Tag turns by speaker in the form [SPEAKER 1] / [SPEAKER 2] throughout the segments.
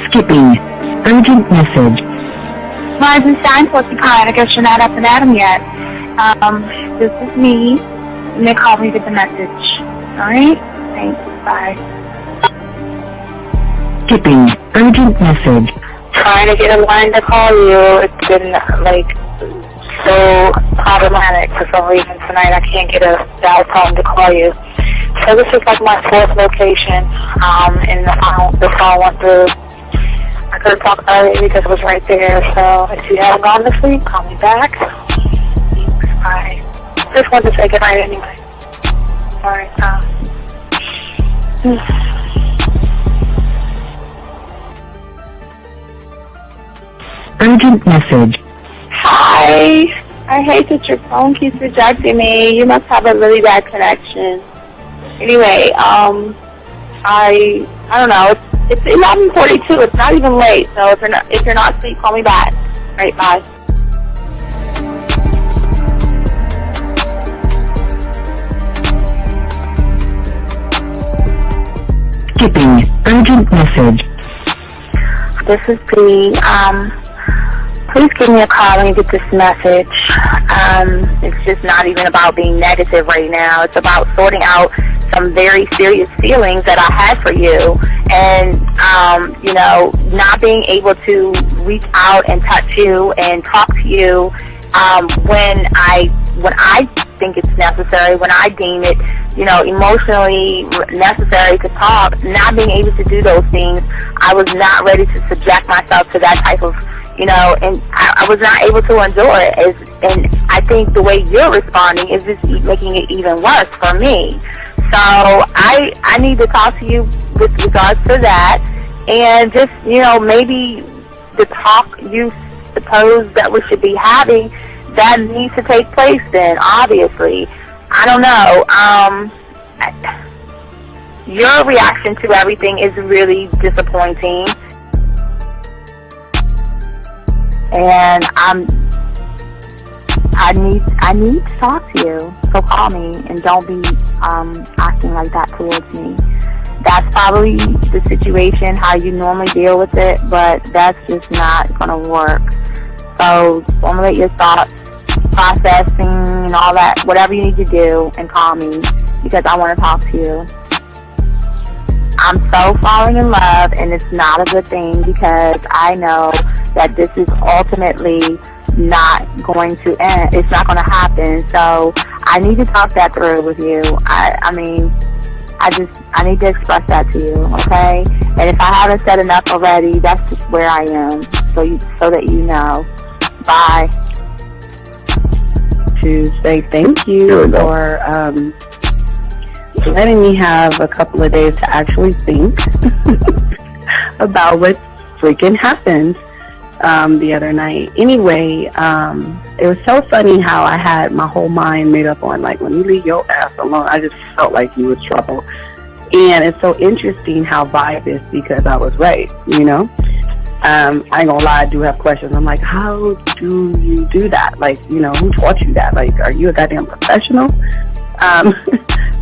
[SPEAKER 1] Skipping. Urgent message.
[SPEAKER 2] Eisenstein, Porcupine. I guess you're not up and at 'em yet. This is me. And they called me to get the message. Alright? Thanks. Bye.
[SPEAKER 1] Skipping. Urgent message.
[SPEAKER 2] Trying to get a line to call you. It's been, so problematic for some reason tonight. I can't get a dial tone to call you. So this is my fourth location, and the phone went through. I could have talked earlier because it was right there. So if you haven't gone to sleep, call me back. Thanks. Bye. Just wanted to say goodnight anyway. Alright,
[SPEAKER 1] Urgent message.
[SPEAKER 2] Hi. I hate that your phone keeps rejecting me. You must have a really bad connection. Anyway, I don't know. It's 11:42. It's not even late. So if you're not asleep, call me back. All right, bye.
[SPEAKER 1] Skipping. Urgent message.
[SPEAKER 2] This is Bree. Please give me a call when you get this message. It's just not even about being negative right now. It's about sorting out some very serious feelings that I had for you, and not being able to reach out and touch you and talk to you when I think it's necessary, when I deem it, emotionally necessary to talk. Not being able to do those things, I was not ready to subject myself to that type of, and I was not able to endure it. And I think the way you're responding is just making it even worse for me. So I need to talk to you with regards to that, and just, maybe the talk you suppose that we should be having, that needs to take place then, obviously. I don't know. Your reaction to everything is really disappointing. And I need to talk to you. So call me and don't be acting like that towards me. That's probably the situation, how you normally deal with it, but that's just not going to work. So formulate your thoughts, processing and all that, whatever you need to do, and call me because I want to talk to you. I'm so falling in love, and it's not a good thing because I know that this is ultimately not going to end. It's not going to happen. So I need to talk that through with you. I need to express that to you, okay? And if I haven't said enough already, that's just where I am. So that you know. Bye.
[SPEAKER 3] To say thank you for letting me have a couple of days to actually think about what freaking happened the other night. Anyway, it was so funny how I had my whole mind made up on, when you leave your ass alone, I just felt like you was trouble. And it's so interesting how vibe is because I was right, I ain't gonna lie, I do have questions. I'm like, how do you do that? Who taught you that? Are you a goddamn professional?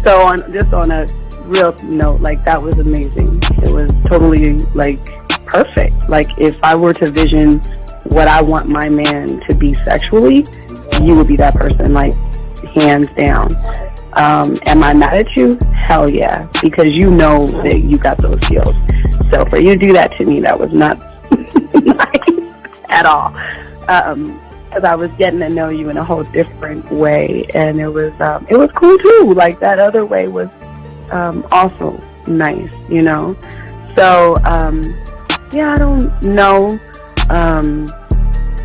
[SPEAKER 3] So on a real note, that was amazing. It was totally, perfect. If I were to vision what I want my man to be sexually, you would be that person, hands down. Am I mad at you? Hell yeah, because you know that you got those skills. So for you to do that to me, that was not nice at all. Because I was getting to know you in a whole different way, and it was cool too. That other way was also nice, So yeah, I don't know.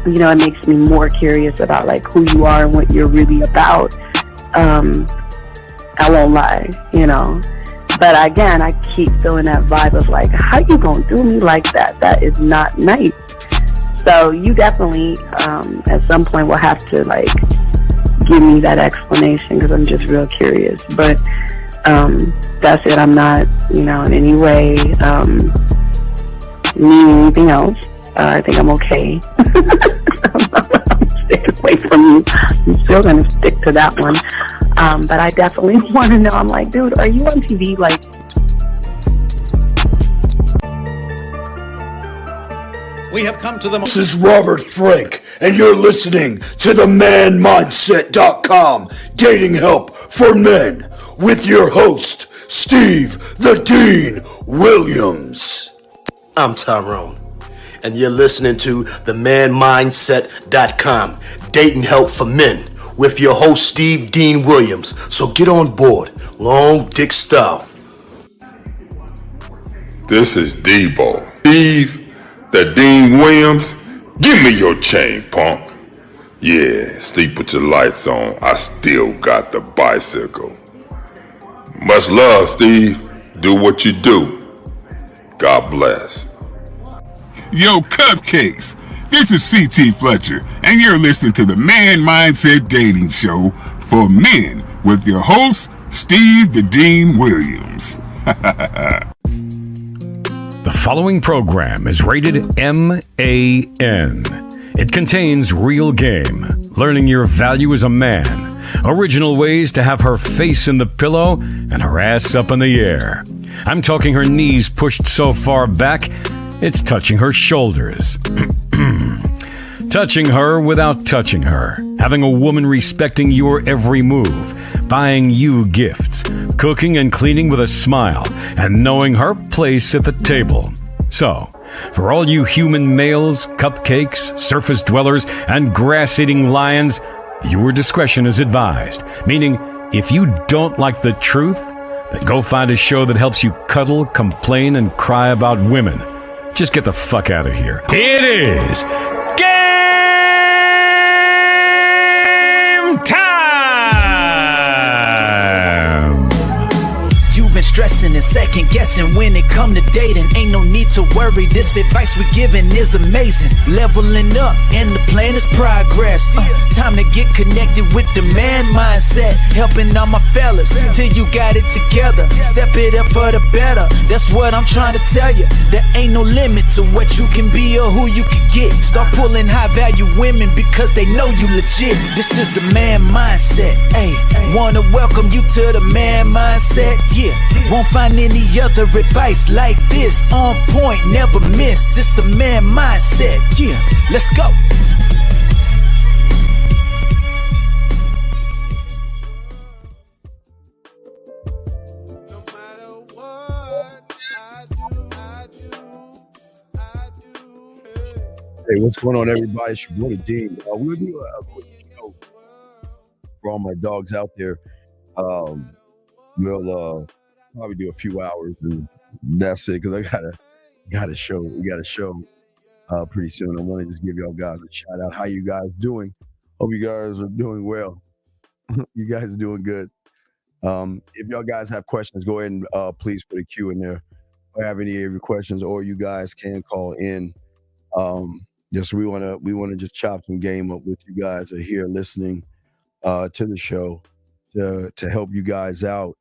[SPEAKER 3] It makes me more curious about who you are and what you're really about. I won't lie, But again, I keep feeling that vibe of how you gonna do me like that? That is not nice. So you definitely, at some point, will have to give me that explanation because I'm just real curious. But that's it. I'm not, in any way needing anything else. I think I'm okay. I'm staying away from you. I'm still gonna stick to that one. But I definitely want to know. I'm dude, are you on TV?
[SPEAKER 4] We have come to the...
[SPEAKER 5] This is Robert Frank, and you're listening to the ManMindset.com Dating Help for Men with your host, Steve the Dean Williams.
[SPEAKER 6] I'm Tyrone, and you're listening to the ManMindset.com Dating Help for Men with your host, Steve Dean Williams. So get on board, long dick style.
[SPEAKER 7] This is Debo. Steve the Dean Williams, give me your chain, punk. Yeah, sleep with your lights on. I still got the bicycle. Much love, Steve. Do what you do. God bless.
[SPEAKER 8] Yo, cupcakes. This is C.T. Fletcher, and you're listening to the Man Mindset Dating Show for Men with your host, Steve the Dean Williams.
[SPEAKER 9] The following program is rated MAN. It contains real game, learning your value as a man, original ways to have her face in the pillow and her ass up in the air. I'm talking her knees pushed so far back, it's touching her shoulders. Touching her without touching her. Having a woman respecting your every move. Buying you gifts. Cooking and cleaning with a smile. And knowing her place at the table. So, for all you human males, cupcakes, surface dwellers, and grass-eating lions, your discretion is advised. Meaning, if you don't like the truth, then go find a show that helps you cuddle, complain, and cry about women. Just get the fuck out of here. It is game time!
[SPEAKER 10] You've been stressing and second guessing when it come to dating. Ain't no need to worry, this advice we're giving is amazing. Leveling up and the plan is progress. Time to get connected with the man mindset. Helping all my fellas till you got it together. Step it up for the better, that's what I'm trying to tell you. There ain't no limit to what you can be or who you can get. Start pulling high value women because they know you legit. This is the man mindset. Hey, wanna welcome you to the man mindset. Yeah, won't find any other advice like this. On point, never miss. It's the man mindset. Yeah, let's go.
[SPEAKER 11] Hey, what's going on, everybody? It's your boy Dean. We'll do a quick show for all my dogs out there. We'll probably do a few hours, and that's it. Because I got a show. We got a show pretty soon. I want to just give y'all guys a shout out. How you guys doing? Hope you guys are doing well. You guys are doing good. If y'all guys have questions, go ahead and please put a Q in there. If I have any of your questions, or you guys can call in. Yes, we wanna just chop some game up with you guys that are here listening to the show to help you guys out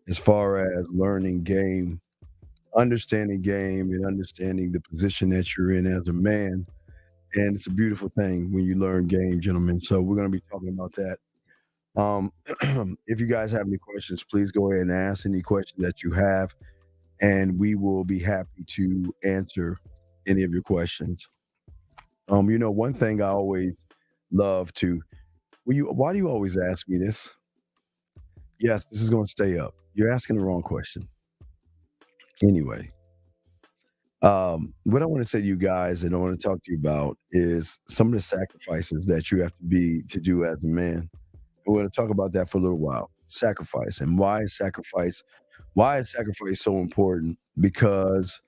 [SPEAKER 11] as far as learning game, understanding game, and understanding the position that you're in as a man. And it's a beautiful thing when you learn game, gentlemen. So we're gonna be talking about that. If you guys have any questions, please go ahead and ask any questions that you have, and we will be happy to answer any of your questions. One thing I always love to, why do you always ask me this? Yes, this is going to stay up. You're asking the wrong question. Anyway, what I want to say to you guys and I want to talk to you about is some of the sacrifices that you have to do as a man. We're going to talk about that for a little while. Sacrifice, and why is sacrifice so important? Because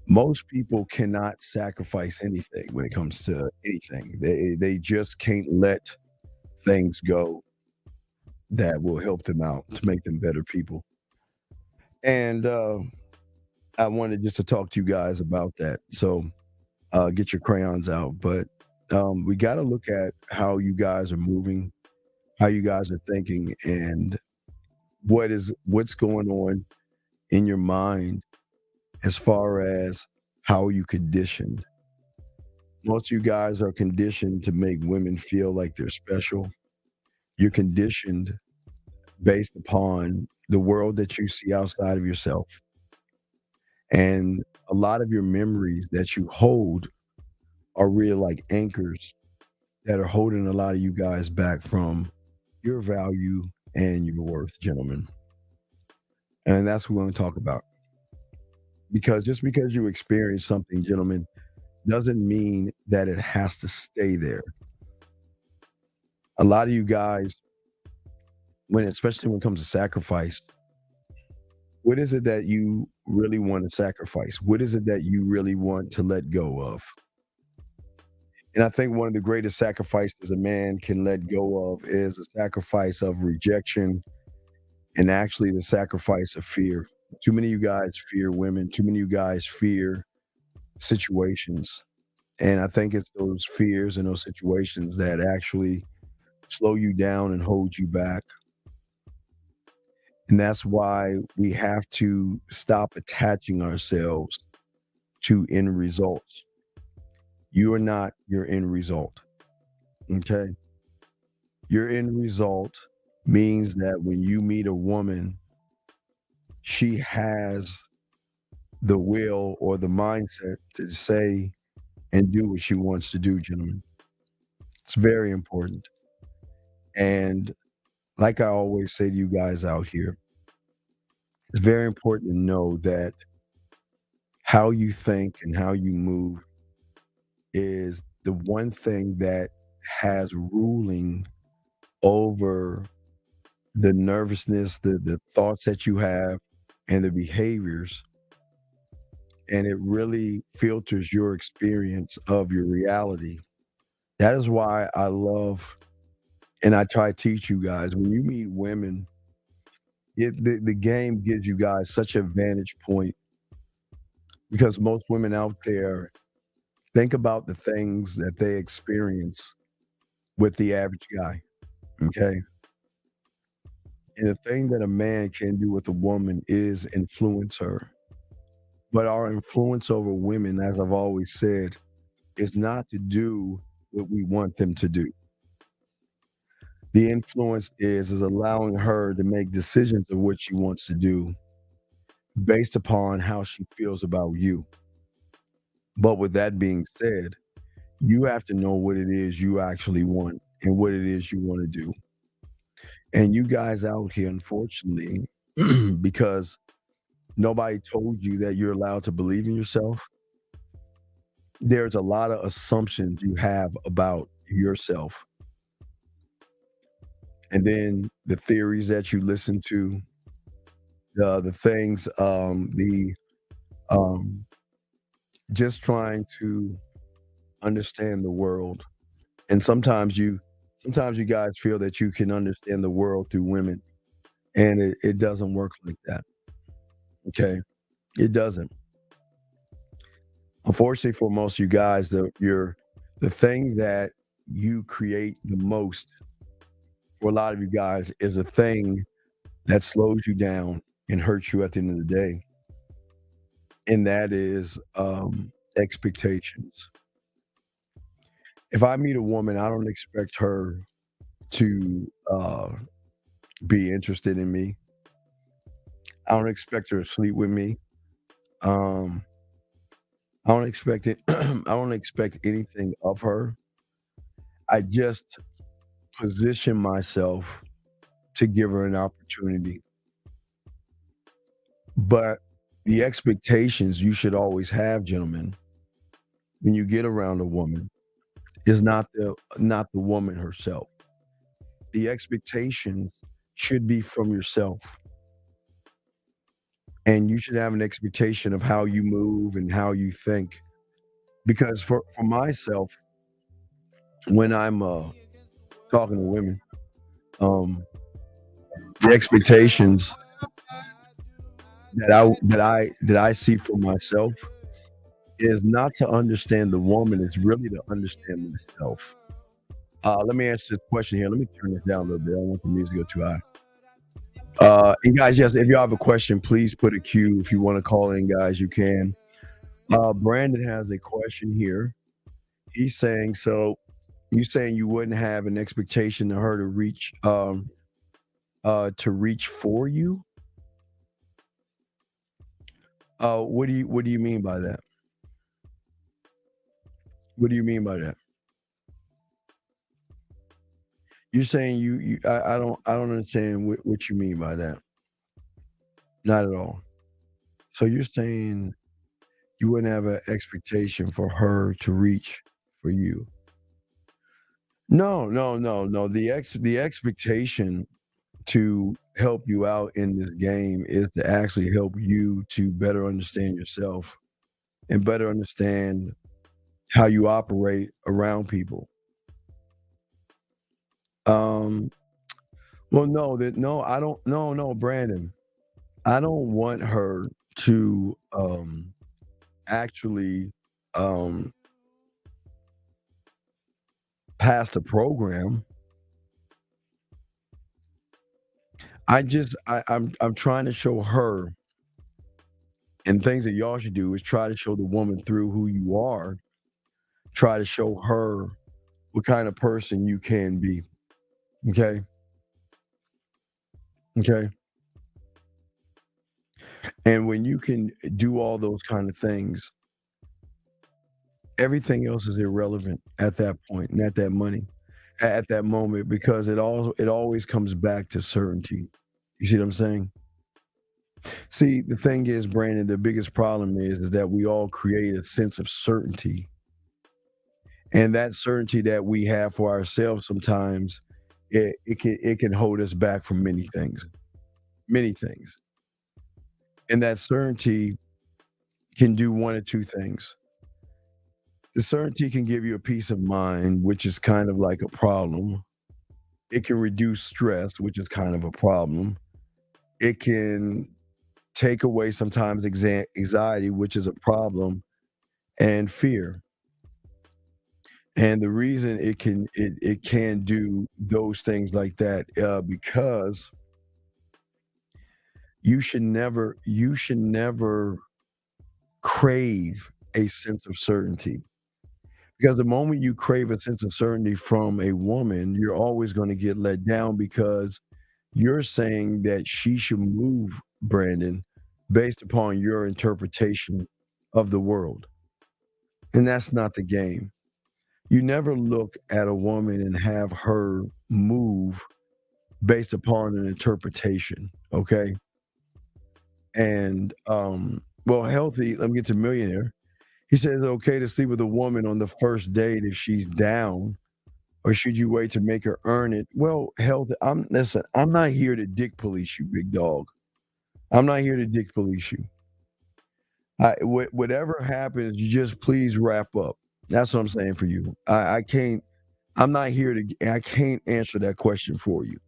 [SPEAKER 11] most people cannot sacrifice anything when it comes to anything. They just can't let things go that will help them out to make them better people. And I wanted just to talk to you guys about that. So get your crayons out. But we got to look at how you guys are moving, how you guys are thinking, and what's going on in your mind as far as how you conditioned. Most of you guys are conditioned to make women feel like they're special. You're conditioned based upon the world that you see outside of yourself. And a lot of your memories that you hold are really like anchors that are holding a lot of you guys back from your value and your worth, gentlemen. And that's what we're going to talk about. Because just because you experience something, gentlemen, doesn't mean that it has to stay there. A lot of you guys, especially when it comes to sacrifice, what is it that you really want to sacrifice? What is it that you really want to let go of? And I think one of the greatest sacrifices a man can let go of is a sacrifice of rejection and actually the sacrifice of fear. Too many of you guys fear women. Too many of you guys fear situations. And I think it's those fears and those situations that actually slow you down and hold you back. And that's why we have to stop attaching ourselves to end results. You are not your end result. Okay? Your end result means that when you meet a woman, she has the will or the mindset to say and do what she wants to do, gentlemen. It's very important. And like I always say to you guys out here, it's very important to know that how you think and how you move is the one thing that has ruling over the nervousness, the thoughts that you have, and the behaviors. And it really filters your experience of your reality. That is why I love, and I try to teach you guys, when you meet women, the game gives you guys such a vantage point, because most women out there think about the things that they experience with the average guy. Okay. And the thing that a man can do with a woman is influence her. But our influence over women, as I've always said, is not to do what we want them to do. The influence is allowing her to make decisions of what she wants to do based upon how she feels about you. But with that being said, you have to know what it is you actually want and what it is you want to do. And you guys out here, unfortunately, because nobody told you that you're allowed to believe in yourself, there's a lot of assumptions you have about yourself. And then the theories that you listen to, the things, just trying to understand the world. And sometimes you guys feel that you can understand the world through women, and it doesn't work like that. Okay, it doesn't. Unfortunately, for most of you guys, the thing that you create the most for a lot of you guys is a thing that slows you down and hurts you at the end of the day, and that is expectations. If I meet a woman, I don't expect her to be interested in me. I don't expect her to sleep with me. I don't expect it. I don't expect anything of her. I just position myself to give her an opportunity. But the expectations you should always have, gentlemen, when you get around a woman, is not the woman herself. The expectations should be from yourself. And you should have an expectation of how you move and how you think. Because for myself, when I'm talking to women, the expectations that I see for myself is not to understand the woman, it's really to understand myself. Let me answer this question here. Let me turn this down a little bit. I don't want the music to go too high. And guys, yes, if you have a question, please put a Q. If you want to call in, guys, you can. Brandon has a question here. He's saying, so you saying you wouldn't have an expectation of her to reach for you? What do you mean by that? What do you mean by that? You're saying I don't understand what you mean by that. Not at all. So you're saying you wouldn't have an expectation for her to reach for you. No, no, no, no. The expectation to help you out in this game is to actually help you to better understand yourself and better understand how you operate around people. Um, well, no, I don't. No, Brandon. I don't want her to actually um, pass the program. I'm trying to show her, and things that y'all should do is try to show the woman through who you are. Try to show her what kind of person you can be. Okay. Okay. And when you can do all those kind of things, everything else is irrelevant at that point and at that at that moment, because it always comes back to certainty. You see what I'm saying? See, the thing is, Brandon, the biggest problem is that we all create a sense of certainty. And that certainty that we have for ourselves sometimes it can hold us back from many things. Many things. And that certainty can do one or two things. The certainty can give you a peace of mind, which is kind of like a problem. It can reduce stress, which is kind of a problem. It can take away sometimes anxiety, which is a problem, and fear. And the reason it can do those things like that, because you should never crave a sense of certainty. Because the moment you crave a sense of certainty from a woman, you're always going to get let down, because you're saying that she should move, Brandon, based upon your interpretation of the world. And that's not the game. You never look at a woman and have her move based upon an interpretation, okay? And well, healthy, let me get to millionaire. He says it's okay to sleep with a woman on the first date if she's down, or should you wait to make her earn it? Well, healthy, I'm not here to dick police you, big dog. I'm not here to dick police you. Whatever happens, you just please wrap up. That's what I'm saying for you. I can't. I'm not here to. I can't answer that question for you,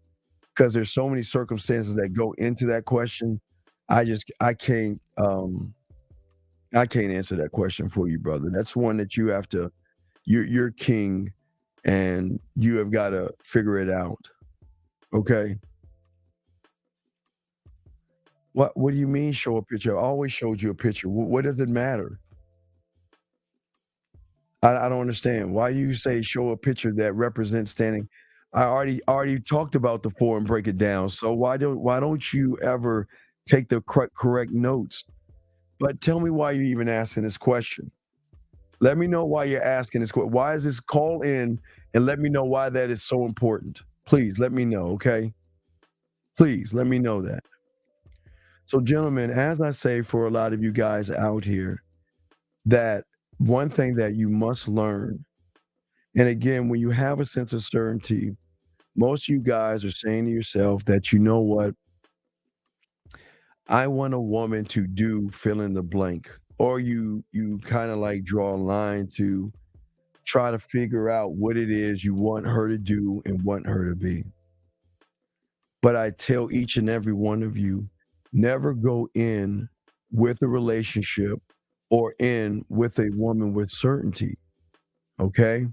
[SPEAKER 11] because there's so many circumstances that go into that question. I can't. I can't answer that question for you, brother. That's one that you have to. You're king, and you have got to figure it out. Okay. What do you mean show a picture? I always showed you a picture. What does it matter? I don't understand. Why do you say show a picture that represents standing? I already talked about the four and break it down. So why don't you ever take the correct notes? But tell me why you're even asking this question. Let me know why you're asking this question. Why is this call in, and let me know why that is so important. Please let me know, okay? Please let me know that. So, gentlemen, as I say for a lot of you guys out here, that one thing that you must learn, and again, when you have a sense of certainty, most of you guys are saying to yourself that, you know what, I want a woman to do fill in the blank, or you kind of like draw a line to try to figure out what it is you want her to do and want her to be. But I tell each and every one of you, never go in with a relationship or in with a woman with certainty, okay?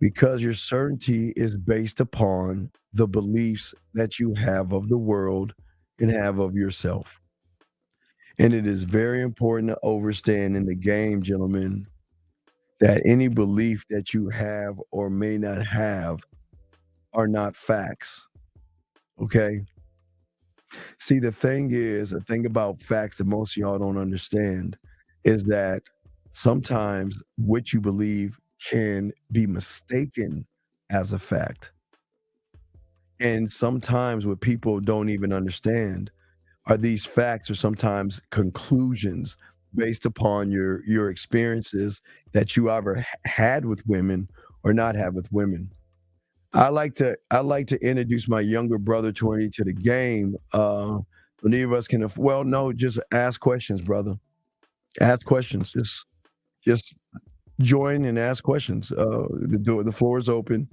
[SPEAKER 11] Because your certainty is based upon the beliefs that you have of the world and have of yourself. And it is very important to understand in the game, gentlemen, that any belief that you have or may not have are not facts, okay? See, the thing about facts that most of y'all don't understand is that sometimes what you believe can be mistaken as a fact. And sometimes what people don't even understand are these facts or sometimes conclusions based upon your experiences that you either had with women or not had with women. I like to introduce my younger brother 20 to the game. Many of us can no, just ask questions, brother. Ask questions. Just join and ask questions. The floor is open.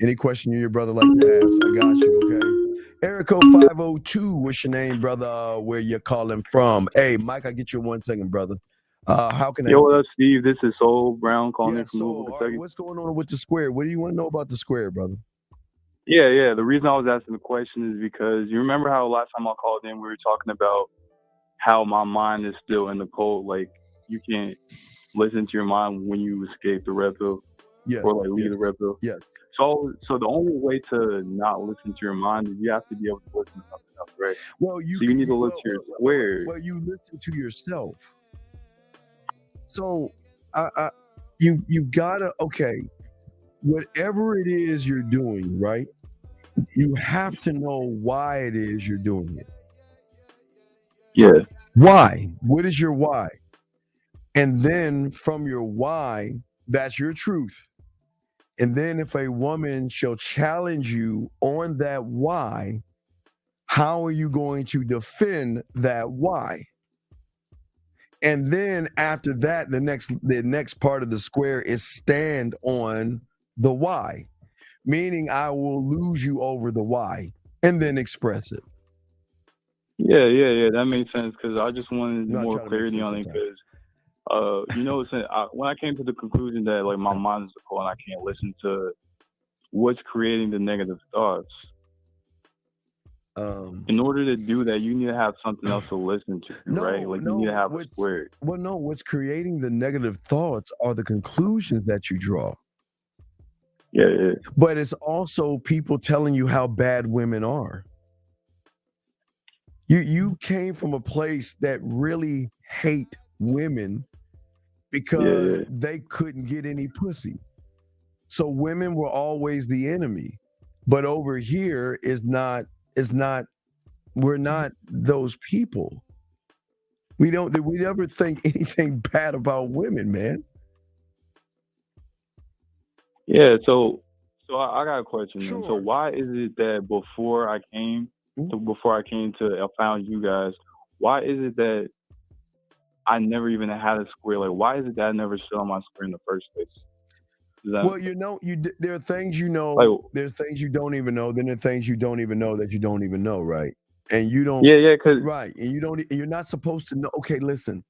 [SPEAKER 11] Any question you your brother like to ask, I got you, okay? Erico 502, what's your name, brother? Where you calling from? Hey, Mike, I'll get you in 1 second, brother. How can I?
[SPEAKER 4] Yo, what up, Steve? This is Soul Brown calling in from
[SPEAKER 11] So,
[SPEAKER 4] Louisville, Kentucky.
[SPEAKER 11] what's going on with the square? What do you want to know about the square, brother?
[SPEAKER 4] Yeah. The reason I was asking the question is because you remember how last time I called in, we were talking about how my mind is still in the cold. Like, you can't listen to your mind when you escape the red pill.
[SPEAKER 11] Yes.
[SPEAKER 4] Or, like, leave the red pill.
[SPEAKER 11] Yes.
[SPEAKER 4] So the only way to not listen to your mind is you have to be able to listen to something else, right?
[SPEAKER 11] Well, you
[SPEAKER 4] need to look to your square.
[SPEAKER 11] Well, you listen to yourself. So, you gotta, okay, whatever it is you're doing, right? You have to know why it is you're doing it.
[SPEAKER 4] Yeah.
[SPEAKER 11] Why? What is your why? And then from your why, that's your truth. And then if a woman shall challenge you on that why, how are you going to defend that why? And then after that, the next part of the square is stand on the why, meaning I will lose you over the why and then express it.
[SPEAKER 4] Yeah. That makes sense because I just wanted more clarity on it because, when I came to the conclusion that like my mind is cold and I can't listen to what's creating the negative thoughts. In order to do that, you need to have something else to listen to, right? Like you need to have a square.
[SPEAKER 11] Well, no, what's creating the negative thoughts are the conclusions that you draw.
[SPEAKER 4] Yeah.
[SPEAKER 11] But it's also people telling you how bad women are. You came from a place that really hate women because they couldn't get any pussy. So women were always the enemy. But over here we're not those people. We never think anything bad about women, man.
[SPEAKER 4] Yeah, so I got a question. Sure. So why is it that before I found you guys, why is it that I never even had a square? Like, why is it that I never stood on my square in the first place?
[SPEAKER 11] Well, there are things you know. Like, there's things you don't even know. Then there are things you don't even know that you don't even know, right? And you don't.
[SPEAKER 4] Yeah,
[SPEAKER 11] right. And you're not supposed to know. Okay, listen.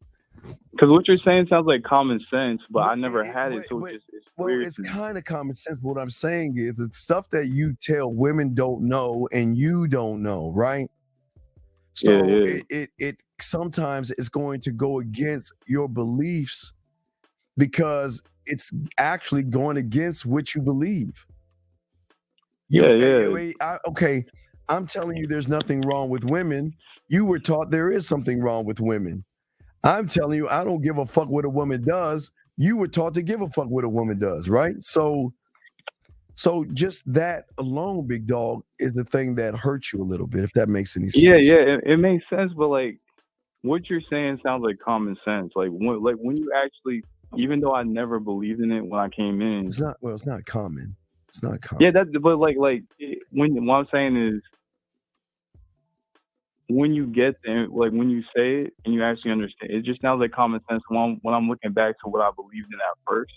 [SPEAKER 4] Because what you're saying sounds like common sense, but I never had it. So it's weird.
[SPEAKER 11] It's kind of common sense. But what I'm saying is, it's stuff that you tell women don't know, and you don't know, right? So it sometimes it's going to go against your beliefs because it's actually going against what you believe. Okay, I'm telling you there's nothing wrong with women. You were taught there is something wrong with women. I'm telling you, I don't give a fuck what a woman does. You were taught to give a fuck what a woman does, right? So just that alone, big dog, is the thing that hurts you a little bit, if that makes any sense.
[SPEAKER 4] Yeah, it makes sense, but like what you're saying sounds like common sense. Like when you actually, even though I never believed in it when I came in,
[SPEAKER 11] it's not common. It's not common.
[SPEAKER 4] Yeah, but what I'm saying is, when you get there, like when you say it and you actually understand, it just sounds like common sense. When I'm looking back to what I believed in at first,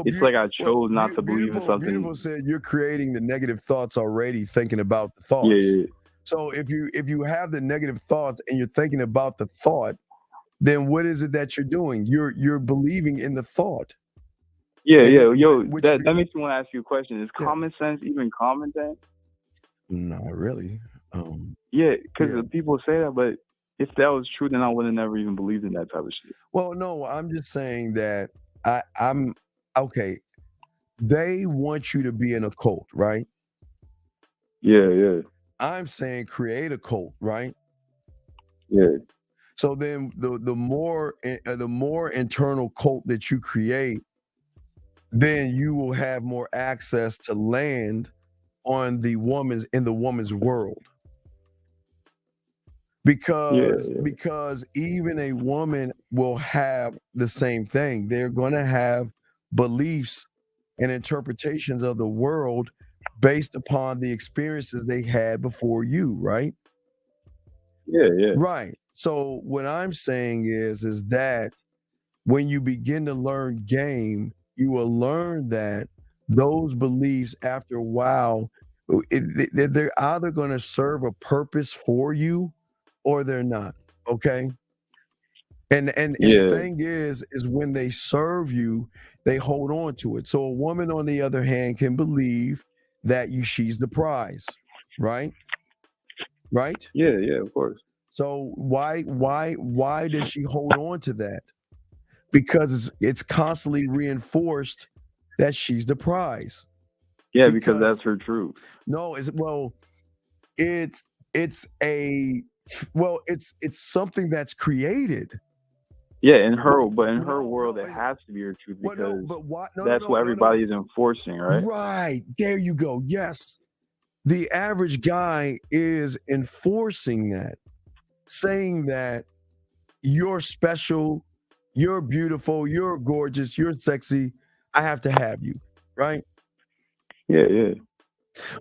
[SPEAKER 4] it's like I chose not to believe in something.
[SPEAKER 11] Beautiful said you're creating the negative thoughts already, thinking about the thoughts.
[SPEAKER 4] Yeah.
[SPEAKER 11] So if you have the negative thoughts and you're thinking about the thought, then what is it that you're doing? You're believing in the thought.
[SPEAKER 4] Yeah. Yo, that makes me want to ask you a question. Is common sense even common then?
[SPEAKER 11] Not really.
[SPEAKER 4] Yeah, because people say that, but if that was true, then I would have never even believed in that type of shit.
[SPEAKER 11] Well, no, I'm just saying that I'm okay. They want you to be in a cult, right?
[SPEAKER 4] Yeah.
[SPEAKER 11] I'm saying create a cult, right?
[SPEAKER 4] Yeah.
[SPEAKER 11] So then the more internal cult that you create, then you will have more access to land on the woman's world. Because even a woman will have the same thing. They're going to have beliefs and interpretations of the world based upon the experiences they had before you, right?
[SPEAKER 4] Yeah.
[SPEAKER 11] Right. So what I'm saying is that when you begin to learn game, you will learn that those beliefs after a while, they're either going to serve a purpose for you or they're not. Okay. And the thing is when they serve you, they hold on to it. So a woman, on the other hand, can believe that she's the prize, right? Right?
[SPEAKER 4] Yeah, of course.
[SPEAKER 11] So why does she hold on to that? Because it's constantly reinforced that she's the prize.
[SPEAKER 4] Yeah, because that's her truth.
[SPEAKER 11] No, it's something that's created.
[SPEAKER 4] Yeah, in her world, it has to be her truth because that's what everybody is enforcing, right?
[SPEAKER 11] Right. There you go. Yes. The average guy is enforcing that, saying that you're special, you're beautiful, you're gorgeous, you're sexy, I have to have you, right?
[SPEAKER 4] Yeah.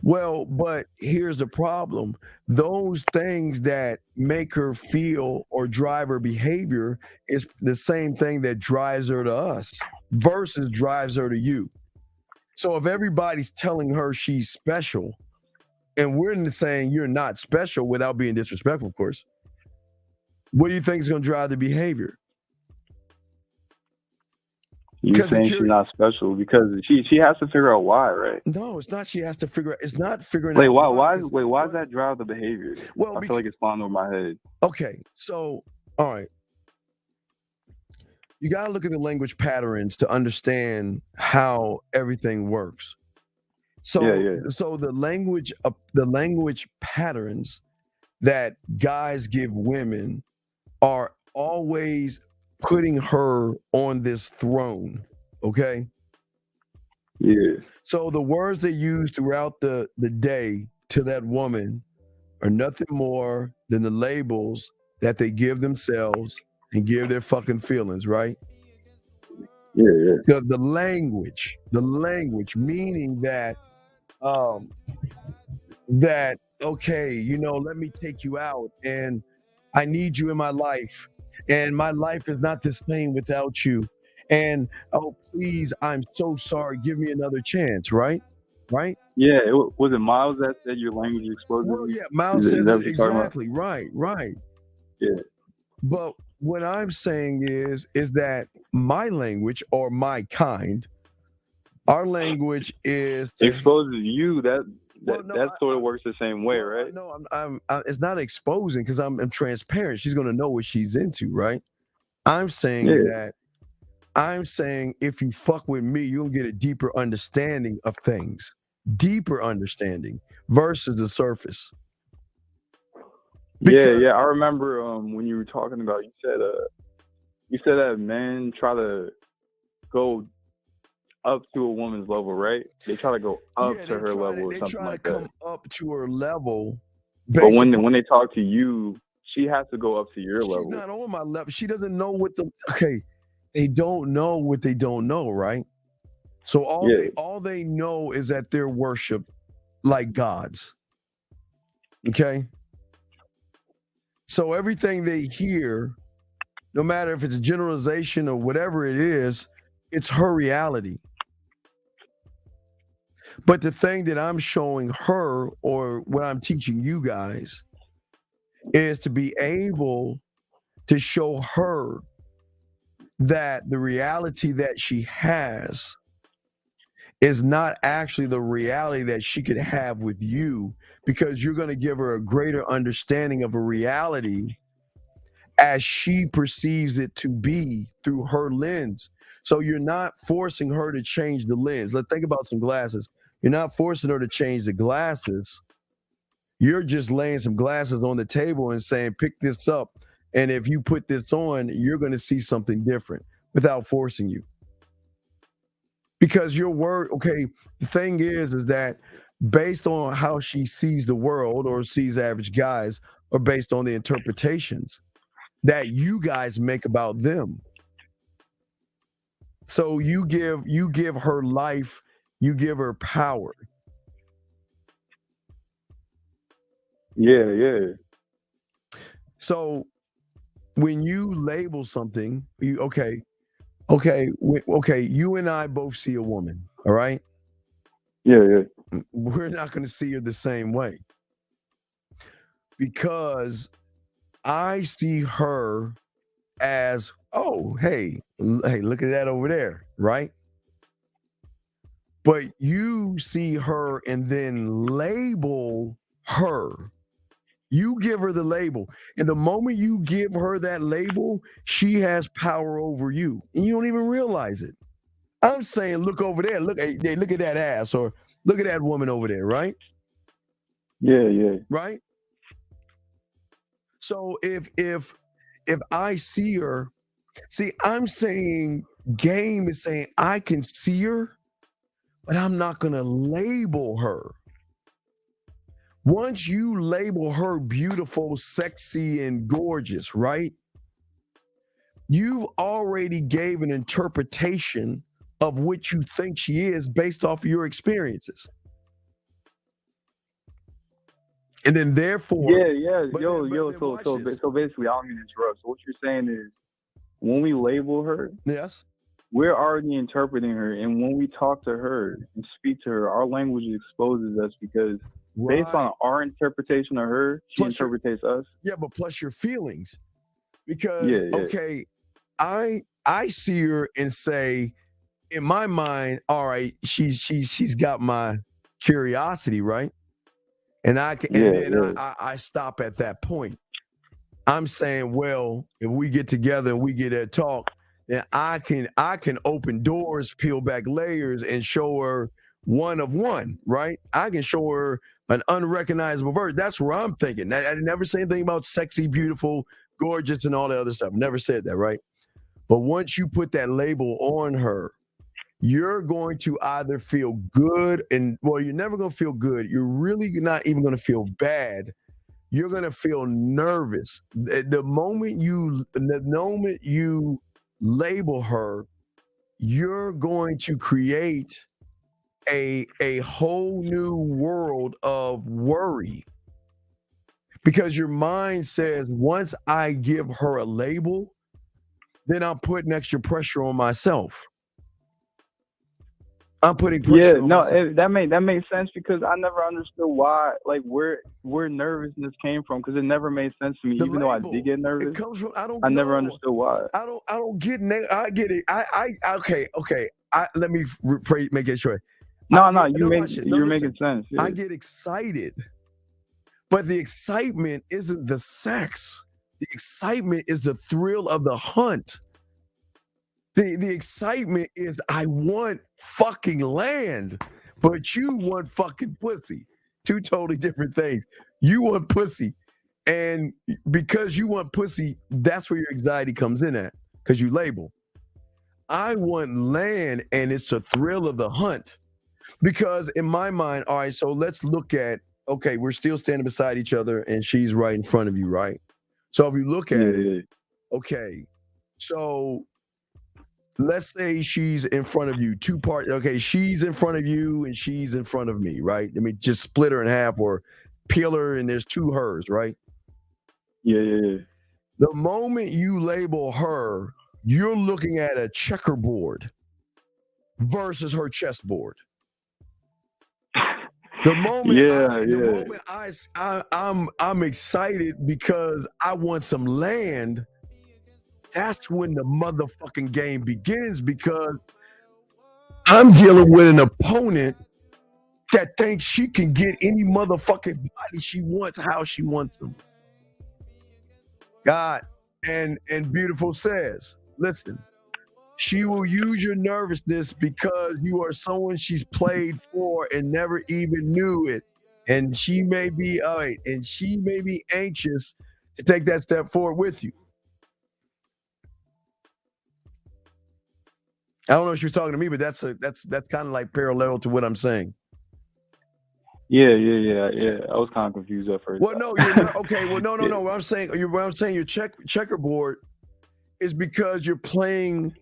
[SPEAKER 11] Well, but here's the problem. Those things that make her feel or drive her behavior is the same thing that drives her to us versus drives her to you. So if everybody's telling her she's special and we're saying you're not special without being disrespectful, of course, what do you think is going to drive the behavior?
[SPEAKER 4] You're saying she's not special because she has to figure out why, right?
[SPEAKER 11] No, it's not. She has to figure out. It's not figuring out.
[SPEAKER 4] Why does that drive the behavior? Well, I feel like it's flying over my head.
[SPEAKER 11] Okay, so all right, you got to look at the language patterns to understand how everything works. So, so the language patterns that guys give women are always putting her on this throne, okay?
[SPEAKER 4] Yeah.
[SPEAKER 11] So the words they use throughout the day to that woman are nothing more than the labels that they give themselves and give their fucking feelings, right?
[SPEAKER 4] Yeah.
[SPEAKER 11] The language, meaning that, okay, let me take you out and I need you in my life. And my life is not the same without you. And oh, please, I'm so sorry. Give me another chance, right? Right?
[SPEAKER 4] Yeah. Was it Miles that said your language exploded?
[SPEAKER 11] Well, yeah, Miles says it exactly. Right.
[SPEAKER 4] Yeah.
[SPEAKER 11] But what I'm saying is that my language or my kind, our language is
[SPEAKER 4] exposes you. That sort of works the same way, right?
[SPEAKER 11] No, I'm it's not exposing because I'm transparent. She's gonna know what she's into, right? I'm saying if you fuck with me, you'll get a deeper understanding of things, versus the surface.
[SPEAKER 4] Yeah. I remember when you were talking about, you said that men try to go up to a woman's level, right? They try to go up to her level or something like that. They try to come
[SPEAKER 11] up to her level.
[SPEAKER 4] But when they talk to you, she has to go up to your level.
[SPEAKER 11] She's not on my level. She doesn't know they don't know what they don't know, right? So all they know is that they're worshipped like gods. Okay? So everything they hear, no matter if it's a generalization or whatever it is, it's her reality. But the thing that I'm showing her, or what I'm teaching you guys, is to be able to show her that the reality that she has is not actually the reality that she could have with you, because you're going to give her a greater understanding of a reality as she perceives it to be through her lens. So you're not forcing her to change the lens. Let's think about some glasses. You're not forcing her to change the glasses. You're just laying some glasses on the table and saying, pick this up And if you put this on, you're going to see something different without forcing you. Because your word, okay, the thing is that based on how she sees the world or sees average guys, or based on the interpretations that you guys make about them. So you give her life, you give her power.
[SPEAKER 4] Yeah.
[SPEAKER 11] So when you label something, okay, you and I both see a woman, all right?
[SPEAKER 4] Yeah.
[SPEAKER 11] We're not going to see her the same way because I see her as, oh, hey, look at that over there, right? But you see her and then label her. You give her the label. And the moment you give her that label, she has power over you. And you don't even realize it. I'm saying, look over there. Look at that ass, or look at that woman over there, right?
[SPEAKER 4] Yeah.
[SPEAKER 11] Right? So if I see her, I'm saying game is saying I can see her, but I'm not going to label her. Once you label her beautiful, sexy, and gorgeous, right? You've already gave an interpretation of what you think she is based off of your experiences. And then therefore...
[SPEAKER 4] Yeah. So basically, I don't mean to interrupt. So what you're saying is, when we label her,
[SPEAKER 11] yes,
[SPEAKER 4] we're already interpreting her. And when we talk to her and speak to her, our language exposes us because based on our interpretation of her, she interprets us.
[SPEAKER 11] Yeah, but plus your feelings. Because, okay, I see her and say, in my mind, all right, she's got my curiosity, right? And I stop at that point. I'm saying, well, if we get together and we get that talk, then I can open doors, peel back layers, and show her one of one, right? I can show her an unrecognizable version. That's where I'm thinking. I never say anything about sexy, beautiful, gorgeous, and all the other stuff. Never said that, right? But once you put that label on her, you're going to either feel good, and well, you're never going to feel good. You're really not even going to feel bad. You're going to feel nervous. The moment you label her, you're going to create a whole new world of worry, because your mind says, once I give her a label, then I'm putting extra pressure on myself. I'm putting pressure on myself.
[SPEAKER 4] That makes sense, because I never understood why, like, where nervousness came from, because it never made sense to me. Even though I did get nervous,
[SPEAKER 11] it comes from,
[SPEAKER 4] I never understood why.
[SPEAKER 11] I don't get I get it. Okay. Let me make it short.
[SPEAKER 4] You're making sense. Yeah.
[SPEAKER 11] I get excited, but the excitement isn't the sex. The excitement is the thrill of the hunt. The excitement is, I want fucking land, but you want fucking pussy. Two totally different things. You want pussy, and because you want pussy, that's where your anxiety comes in at, because you label. I want land, and it's a thrill of the hunt. Because in my mind, all right, so let's look at, okay, we're still standing beside each other, and she's right in front of you, right? So if you look at it, okay, so let's say she's in front of you, two parts. Okay, she's in front of you and she's in front of me, right? Let me just split her in half or peel her, and there's two hers, right?
[SPEAKER 4] Yeah.
[SPEAKER 11] The moment you label her, you're looking at a checkerboard versus her chessboard. The moment I'm excited because I want some land, that's when the motherfucking game begins, because I'm dealing with an opponent that thinks she can get any motherfucking body she wants, how she wants them. God, and Beautiful says, listen, she will use your nervousness because you are someone she's played for and never even knew it. And she may be, all right, and she may be anxious to take that step forward with you. I don't know if she was talking to me, but that's kind of like parallel to what I'm saying.
[SPEAKER 4] Yeah. I was kind of confused at first.
[SPEAKER 11] Well, no, you're not. Okay, well, no. What I'm saying your checkerboard is because you're playing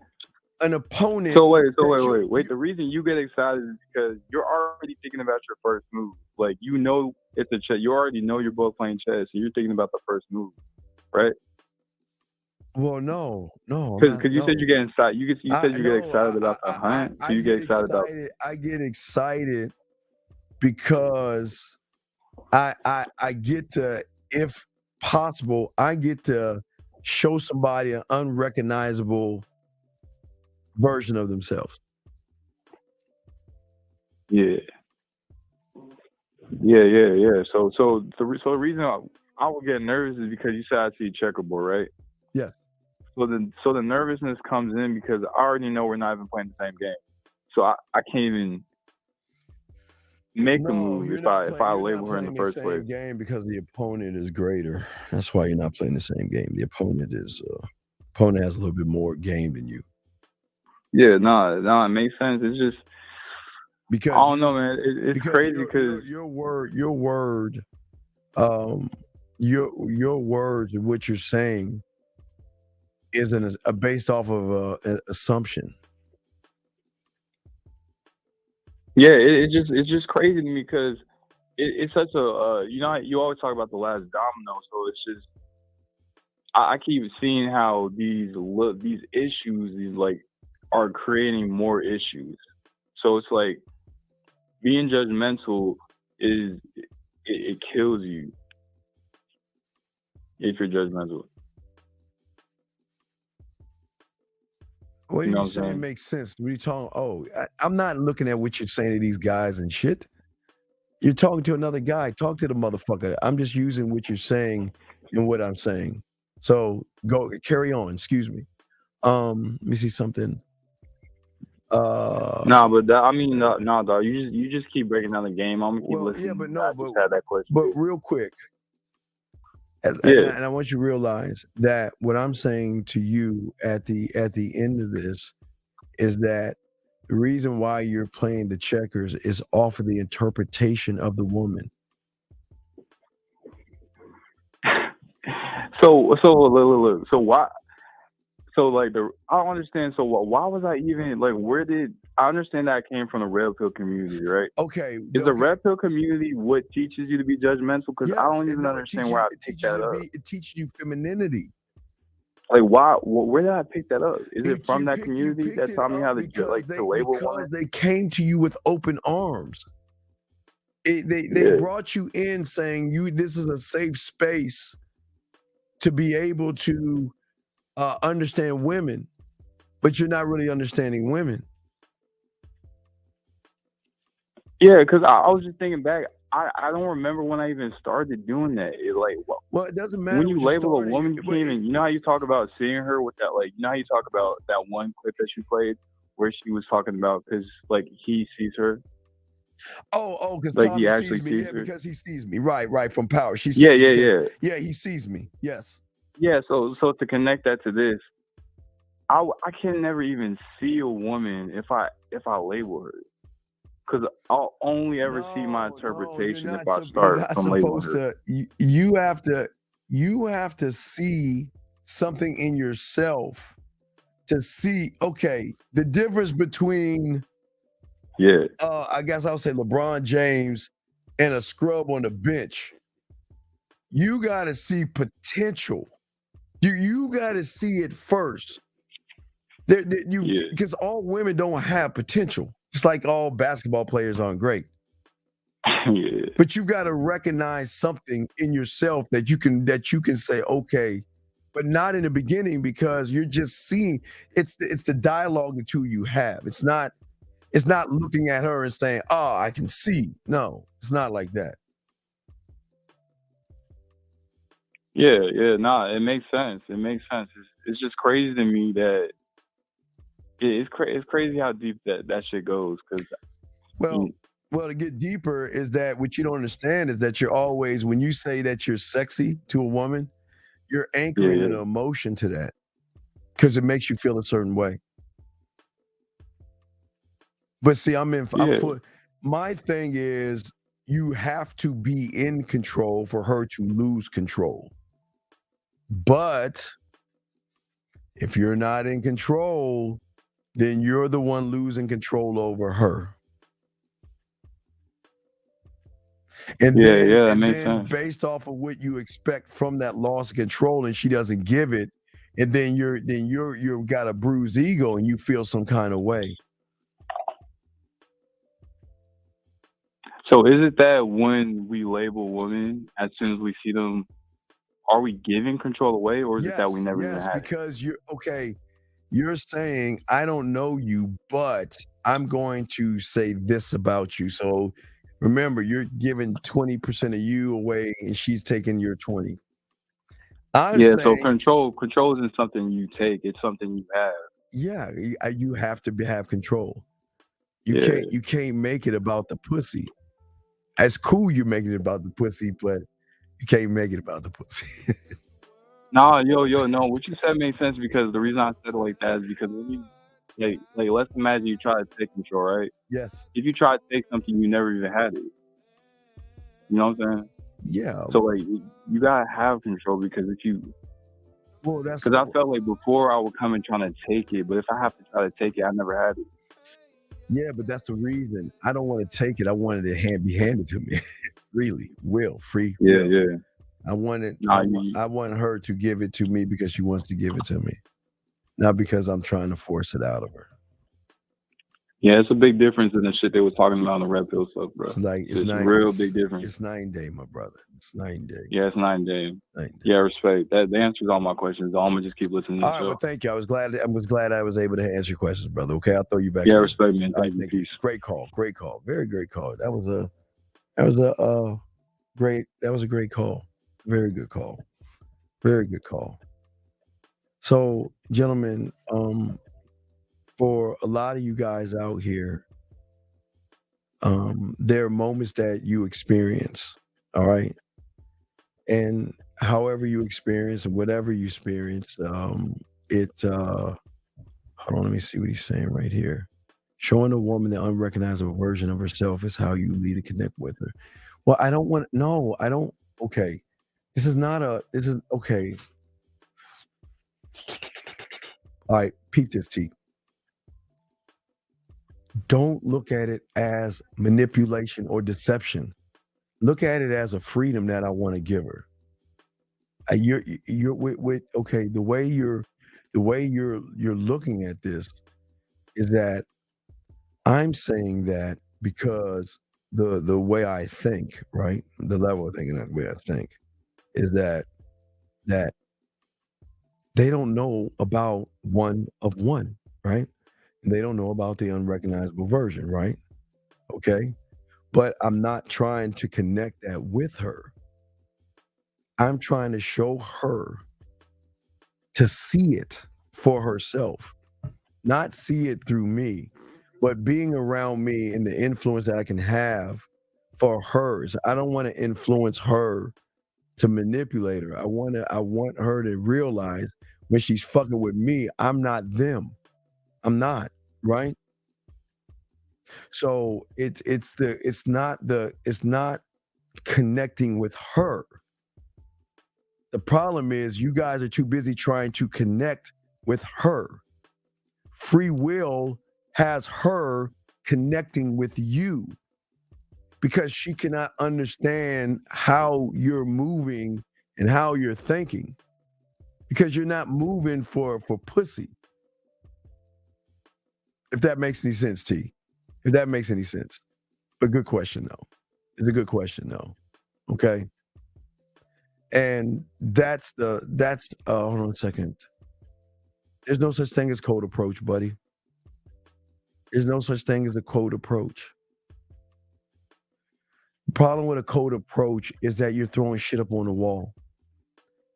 [SPEAKER 11] an opponent.
[SPEAKER 4] So wait. The reason you get excited is because you're already thinking about your first move. Like, you know, it's a chess. You already know you're both playing chess, and you're thinking about the first move, right?
[SPEAKER 11] Well, no.
[SPEAKER 4] Because you said you get excited. You said you get excited about the hunt. So you get excited about.
[SPEAKER 11] I get excited because I get to, if possible, I get to show somebody an unrecognizable version of themselves.
[SPEAKER 4] Yeah. So the reason I would get nervous is because you said I see checkerboard, right?
[SPEAKER 11] Yes.
[SPEAKER 4] So the nervousness comes in because I already know we're not even playing the same game. So I can't even make the move if I label her in the first place.
[SPEAKER 11] Game because the opponent is greater. That's why you're not playing the same game. The opponent has a little bit more game than you.
[SPEAKER 4] Yeah, it makes sense. It's just because I don't know, man. It's crazy because
[SPEAKER 11] your words and what you're saying isn't based off of an assumption.
[SPEAKER 4] Yeah, it's just crazy to me because it's such a you always talk about the last domino, so it's just I keep seeing how these issues are creating more issues. So it's like being judgmental it kills you if you're judgmental.
[SPEAKER 11] What are you saying? It makes sense. What are you talking? Oh, I'm not looking at what you're saying to these guys and shit. You're talking to another guy. Talk to the motherfucker. I'm just using what you're saying and what I'm saying. So carry on. Excuse me. Let me see something.
[SPEAKER 4] Dog. You just keep breaking down the game. I'm gonna keep listening.
[SPEAKER 11] Yeah, but
[SPEAKER 4] I just had that question.
[SPEAKER 11] But real quick, and I want you to realize that what I'm saying to you at the end of this is that the reason why you're playing the checkers is off of the interpretation of the woman.
[SPEAKER 4] So why? So I don't understand. So why was I even where did I understand that came from the red pill community, right?
[SPEAKER 11] Okay.
[SPEAKER 4] Is the red pill community what teaches you to be judgmental? Because I don't even understand where I picked that up.
[SPEAKER 11] It teaches you femininity.
[SPEAKER 4] Why? Where did I pick that up? Is it from that community that taught me how to to label women?
[SPEAKER 11] Because they came to you with open arms. They brought you in saying this is a safe space to be able to understand women, but you're not really understanding women.
[SPEAKER 4] Yeah, because I was just thinking back. I don't remember when I even started doing that.
[SPEAKER 11] Well, it doesn't matter.
[SPEAKER 4] When you label a woman, you can't even. You know how you talk about seeing her with that, you know how you talk about that one clip that she played where she was talking about because he sees her.
[SPEAKER 11] Oh, because
[SPEAKER 4] he actually
[SPEAKER 11] sees me.
[SPEAKER 4] sees
[SPEAKER 11] Yeah,
[SPEAKER 4] her.
[SPEAKER 11] because he sees me. Right. From Power. She sees
[SPEAKER 4] me.
[SPEAKER 11] Yeah, he sees me. Yes.
[SPEAKER 4] Yeah. So to connect that to this, I can never even see a woman if I label her. Because I'll only ever see my interpretation if I start from labeling her.
[SPEAKER 11] You have to see something in yourself to see. Okay, the difference between I guess I'll say LeBron James and a scrub on the bench. You got to see potential. You got to see it first. Because all women don't have potential. Just like all basketball players aren't great.
[SPEAKER 4] Yeah.
[SPEAKER 11] But you got to recognize something in yourself that you can say, okay, but not in the beginning because you're just seeing it's the dialogue the two you have. It's not looking at her and saying, oh, I can see. No, it's not like that.
[SPEAKER 4] Yeah, it makes sense. It's just crazy to me that it's crazy how deep that shit goes.
[SPEAKER 11] Well, to get deeper is that what you don't understand is that you're always, when you say that you're sexy to a woman, you're anchoring an emotion to that because it makes you feel a certain way. But see, I'm
[SPEAKER 4] Yeah.
[SPEAKER 11] for my thing is you have to be in control for her to lose control. But if you're not in control, then you're the one losing control over her. And
[SPEAKER 4] That makes
[SPEAKER 11] then
[SPEAKER 4] sense.
[SPEAKER 11] based off of what you expect from that loss of control, and she doesn't give it, and then you've got a bruised ego and you feel some kind of way.
[SPEAKER 4] So is it that when we label women, as soon as we see them, are we giving control away, or is it that we never even had it?
[SPEAKER 11] Because you're saying, I don't know you, but I'm going to say this about you. So remember, you're giving 20% of you away and she's taking your 20.
[SPEAKER 4] So control isn't something you take, it's something you have.
[SPEAKER 11] Yeah, you have to have control. You can't make it about the pussy. It's cool you're making it about the pussy, but you can't make it about the pussy.
[SPEAKER 4] Nah, no, what you said makes sense, because the reason I said it like that is because when you let's imagine you try to take control, right?
[SPEAKER 11] Yes.
[SPEAKER 4] If you try to take something, you never even had it. You know what I'm saying?
[SPEAKER 11] Yeah.
[SPEAKER 4] So you gotta have control, because because I felt like before I would come and try to take it, but if I have to try to take it, I never had it.
[SPEAKER 11] Yeah, but that's the reason I don't want to take it. I wanted it be handed to me, freely, free.
[SPEAKER 4] Yeah,
[SPEAKER 11] will.
[SPEAKER 4] yeah.
[SPEAKER 11] I want her to give it to me because she wants to give it to me, not because I'm trying to force it out of her.
[SPEAKER 4] Yeah, it's a big difference in the shit they was talking about on the red pill stuff, bro. It's a real big difference.
[SPEAKER 11] It's 9 day, my brother. It's 9 day.
[SPEAKER 4] Yeah, it's 9 day. Yeah, respect. That answers all my questions. I'm gonna just keep listening to the show.
[SPEAKER 11] Well, thank you. I was glad I was able to answer your questions, brother. Okay, I'll throw you back.
[SPEAKER 4] Yeah, respect, man. Thank you. Peace.
[SPEAKER 11] Great call. Very great call. That was a great call. Very good call. Very good call. So, gentlemen, for a lot of you guys out here, there are moments that you experience, all right? And however you experience, whatever you experience, hold on, let me see what he's saying right here. Showing a woman the unrecognizable version of herself is how you lead and connect with her. Well, okay. This is okay. All right, peep this, T. Don't look at it as manipulation or deception. Look at it as a freedom that I want to give her. The way you're looking at this is that I'm saying that because the way I think, right? The level of thinking, the way I think, is that they don't know about one of one, right? And they don't know about the unrecognizable version, right? Okay. But I'm not trying to connect that with her. I'm trying to show her to see it for herself, not see it through me, but being around me and the influence that I can have for hers. I don't want to influence her to manipulate her. I want her to realize when she's fucking with me, I'm not them. I'm not, right? So it's not connecting with her. The problem is you guys are too busy trying to connect with her. Free will has her connecting with you because she cannot understand how you're moving and how you're thinking, because you're not moving for pussy. If that makes any sense, T. If that makes any sense. But good question, though. It's a good question, though. Okay. And that's hold on a second. There's no such thing as cold approach, buddy. There's no such thing as a cold approach. The problem with a cold approach is that you're throwing shit up on the wall.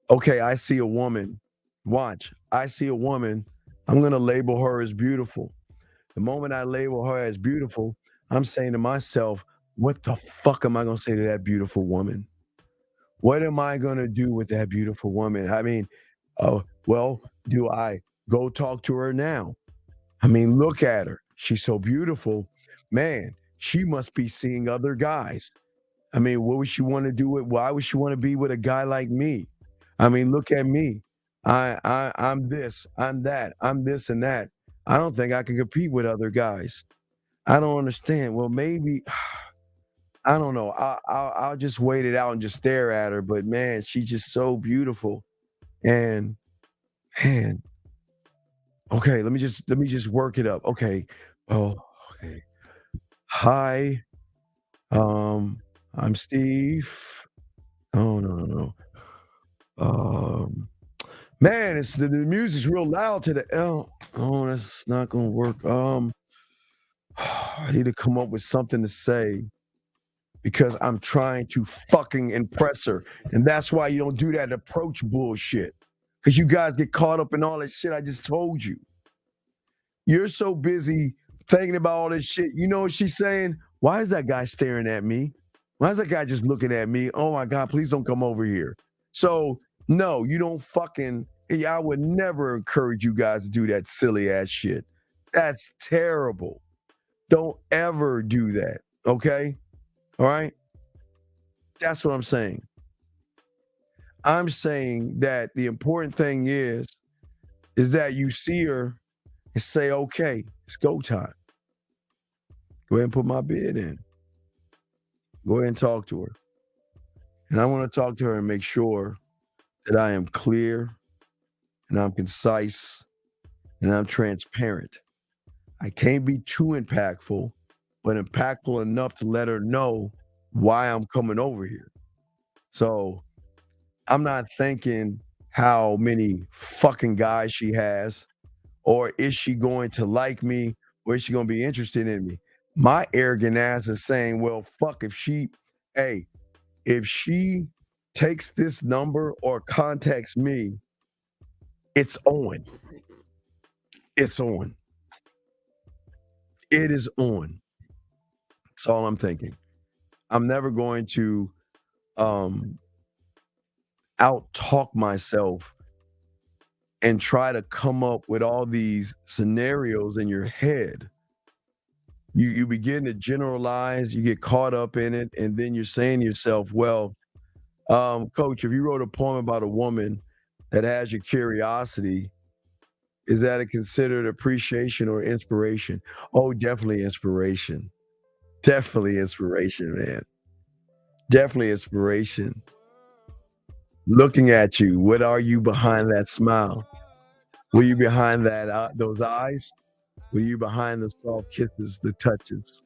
[SPEAKER 11] Okay, I see a woman. Watch. I see a woman. I'm going to label her as beautiful. The moment I label her as beautiful, I'm saying to myself, what the fuck am I going to say to that beautiful woman? What am I going to do with that beautiful woman? I mean, do I go talk to her now? I mean, look at her. She's so beautiful. man, she must be seeing other guys. I mean, what would she want to do with? Why would she want to be with a guy like me? I mean, look at me. I'm this, I'm that, I'm this and that. I don't think I can compete with other guys. I don't understand. Well, maybe I don't know. I'll just wait it out and just stare at her. But man, she's just so beautiful. And man, okay, let me just work it up. Okay. Oh, okay. Hi. I'm Steve. Oh no. Man, it's the music's real loud to the L. Oh, that's not gonna work. I need to come up with something to say because I'm trying to fucking impress her. And that's why you don't do that approach bullshit. Because you guys get caught up in all that shit I just told you. You're so busy thinking about all this shit. You know what she's saying? Why is that guy staring at me? Why is that guy just looking at me? Oh my God, please don't come over here. So, no, you don't fucking, I would never encourage you guys to do that silly ass shit. That's terrible. Don't ever do that. Okay? All right? That's what I'm saying. I'm saying that the important thing is that you see her and say, okay, it's go time. Go ahead and put my bid in. Go ahead and talk to her. And I want to talk to her and make sure that I am clear and I'm concise and I'm transparent. I can't be too impactful, but impactful enough to let her know why I'm coming over here. So I'm not thinking how many fucking guys she has, or is she going to like me, or is she going to be interested in me? My arrogant ass is saying, well, fuck, if she takes this number or contacts me, it's on. It's on. It is on. That's all I'm thinking. I'm never going to out-talk myself and try to come up with all these scenarios in your head. You begin to generalize, you get caught up in it, and then you're saying to yourself, well, Coach, if you wrote a poem about a woman that has your curiosity, is that a considered appreciation or inspiration? Oh, definitely inspiration. Definitely inspiration, man. Definitely inspiration. Looking at you, what are you behind that smile? Were you behind that those eyes? Were you behind the soft kisses, the touches?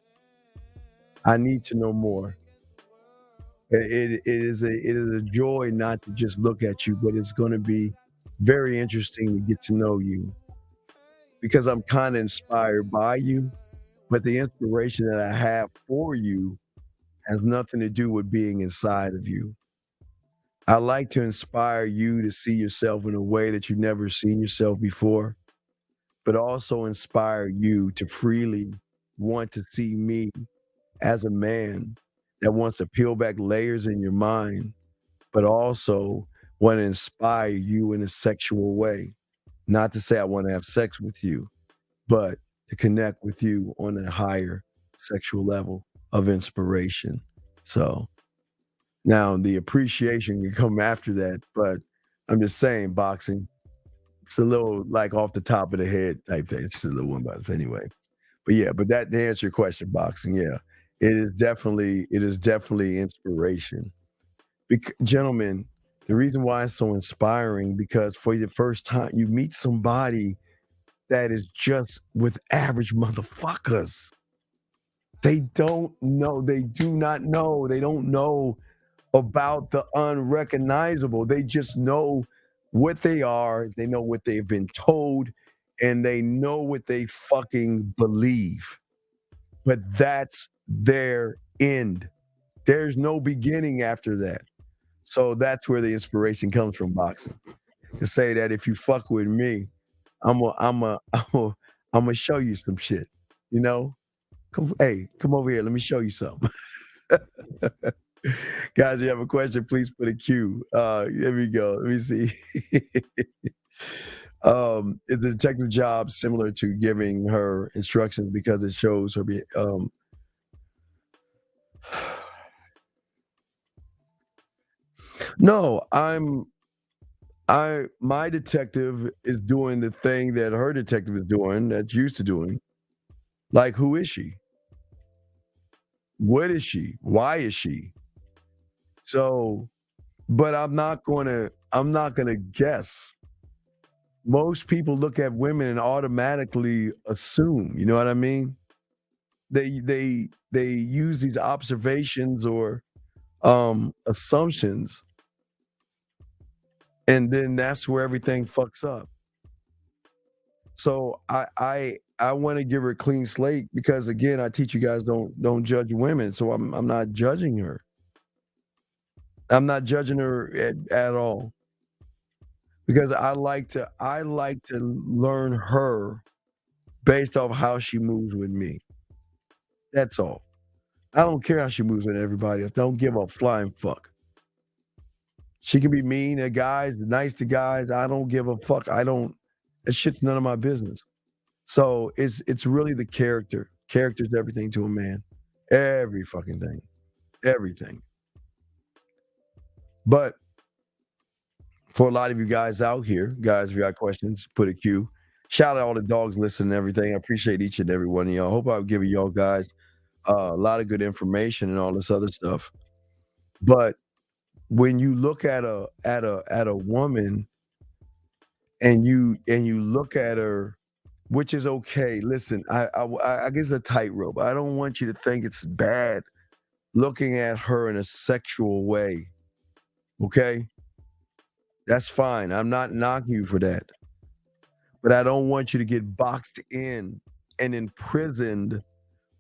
[SPEAKER 11] I need to know more. It is a joy not to just look at you, but it's going to be very interesting to get to know you, because I'm kind of inspired by you, but the inspiration that I have for you has nothing to do with being inside of you. I like to inspire you to see yourself in a way that you've never seen yourself before, but also inspire you to freely want to see me as a man that wants to peel back layers in your mind, but also want to inspire you in a sexual way. Not to say I want to have sex with you, but to connect with you on a higher sexual level of inspiration. So now the appreciation can come after that, but I'm just saying, boxing, it's a little like off the top of the head type thing. It's just a little one, but anyway. But yeah, but that to answer your question, boxing, yeah, it is definitely inspiration. Gentlemen, the reason why it's so inspiring, because for the first time you meet somebody that is just with average motherfuckers. They don't know. They do not know. They don't know about the unrecognizable. They just know what they are. They know what they've been told, and they know what they fucking believe. But that's their end. There's no beginning after that. So that's where the inspiration comes from, boxing. To say that if you fuck with me, I'm gonna show you some shit. You know? Come over here. Let me show you something. Guys, you have a question, please put a Q. Here we go. Let me see. Is the detective job similar to giving her instructions because it shows her No, my detective is doing the thing that her detective is doing, that's used to doing. Like, who is she? What is she? Why is she? So, but I'm not gonna guess. Most people look at women and automatically assume, you know what I mean? They use these observations or assumptions, and then that's where everything fucks up. So I want to give her a clean slate because, again, I teach you guys don't judge women. So I'm not judging her. I'm not judging her at all, because I like to learn her based off how she moves with me. That's all. I don't care how she moves with everybody else. Don't give a flying fuck. She can be mean to guys, nice to guys. I don't give a fuck. That shit's none of my business. So it's really the character. Character's everything to a man. Every fucking thing. Everything. But for a lot of you guys out here, guys, if you got questions, put a Q. Shout out all the dogs listening and everything. I appreciate each and every one of y'all. Hope I've given y'all guys a lot of good information and all this other stuff. But when you look at a woman and you look at her, which is okay. Listen, I guess a tightrope. I don't want you to think it's bad looking at her in a sexual way. Okay? That's fine. I'm not knocking you for that. But I don't want you to get boxed in and imprisoned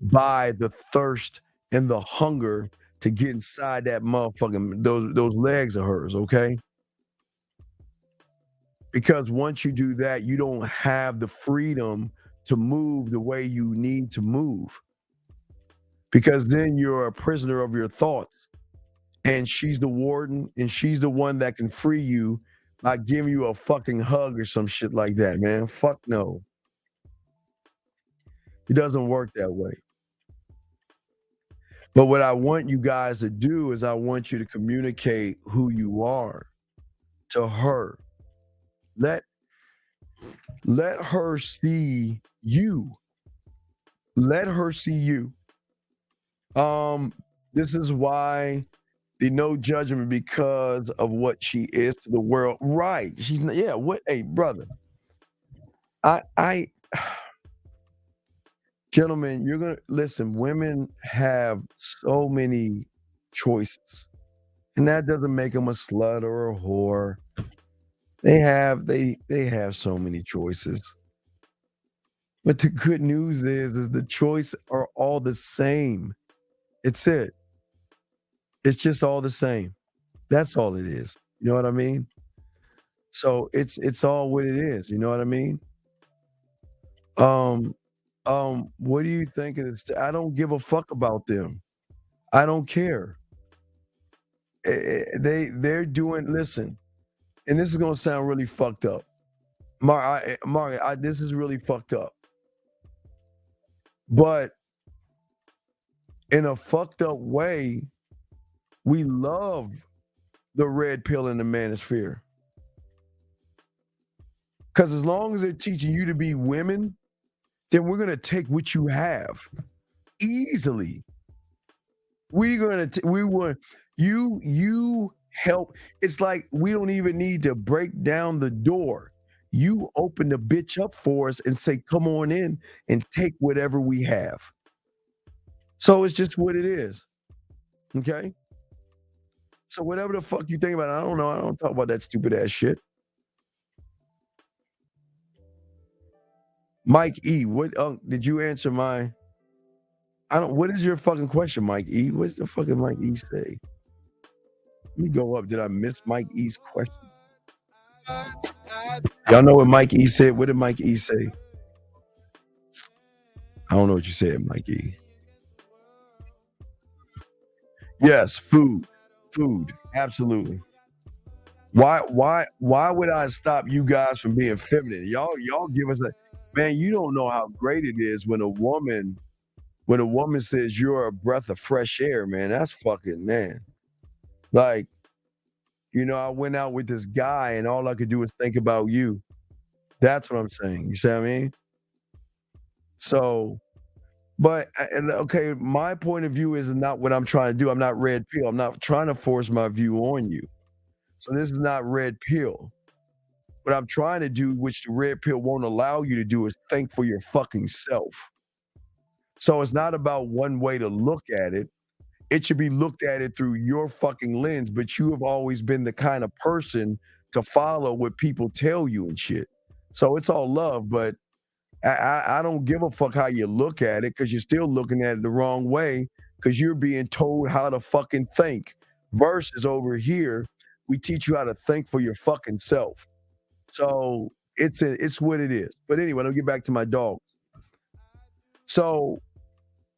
[SPEAKER 11] by the thirst and the hunger to get inside that motherfucking those legs of hers, okay? Because once you do that, you don't have the freedom to move the way you need to move. Because then you're a prisoner of your thoughts. And she's the warden, and she's the one that can free you by giving you a fucking hug or some shit like that, man. Fuck no. It doesn't work that way. But what I want you guys to do is I want you to communicate who you are to her. Let her see you. Let her see you. This is why the no judgment, because of what she is to the world. Right. She's not, yeah, what, hey, brother. I gentlemen, you're gonna listen, women have so many choices. And that doesn't make them a slut or a whore. They have so many choices. But the good news is the choices are all the same. It's it. It's just all the same. That's all it is. You know what I mean? So it's all what it is. You know what I mean? What do you think of this? I don't give a fuck about them. I don't care. They're doing. Listen, and this is gonna sound really fucked up. Mark, this is really fucked up. But in a fucked up way, we love the red pill and the manosphere. Because as long as they're teaching you to be women, then we're going to take what you have easily. You help. It's like we don't even need to break down the door. You open the bitch up for us and say, come on in and take whatever we have. So it's just what it is. Okay? So whatever the fuck you think about it, I don't know. I don't talk about that stupid ass shit. Mike E, what did you answer my what is your fucking question, Mike E? What's the fucking Mike E say? Let me go up. Did I miss Mike E's question? Y'all know what Mike E said? What did Mike E say? I don't know what you said, Mike E. Yes, food. Absolutely. Why would I stop you guys from being feminine? Y'all give us a man. You don't know how great it is when a woman says you're a breath of fresh air, man. That's fucking, man. Like, I went out with this guy and all I could do was think about you. That's what I'm saying. You see what I mean? So, but okay, my point of view is not what I'm trying to do. I'm not red pill. I'm not trying to force my view on you. So this is not red pill. What I'm trying to do, which the red pill won't allow you to do, is think for your fucking self. So it's not about one way to look at it. It should be looked at it through your fucking lens, but you have always been the kind of person to follow what people tell you and shit. So it's all love, but I don't give a fuck how you look at it, because you're still looking at it the wrong way, because you're being told how to fucking think. Versus over here, we teach you how to think for your fucking self. So it's what it is. But anyway, I'll get back to my dogs. So,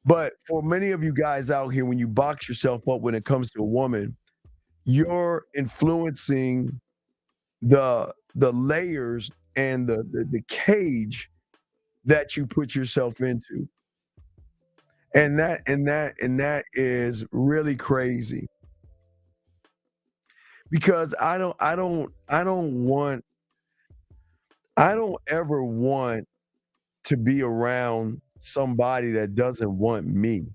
[SPEAKER 11] but for many of you guys out here, when you box yourself up when it comes to a woman, you're influencing the layers and the cage that you put yourself into. And that is really crazy. Because I don't ever want to be around somebody that doesn't want me.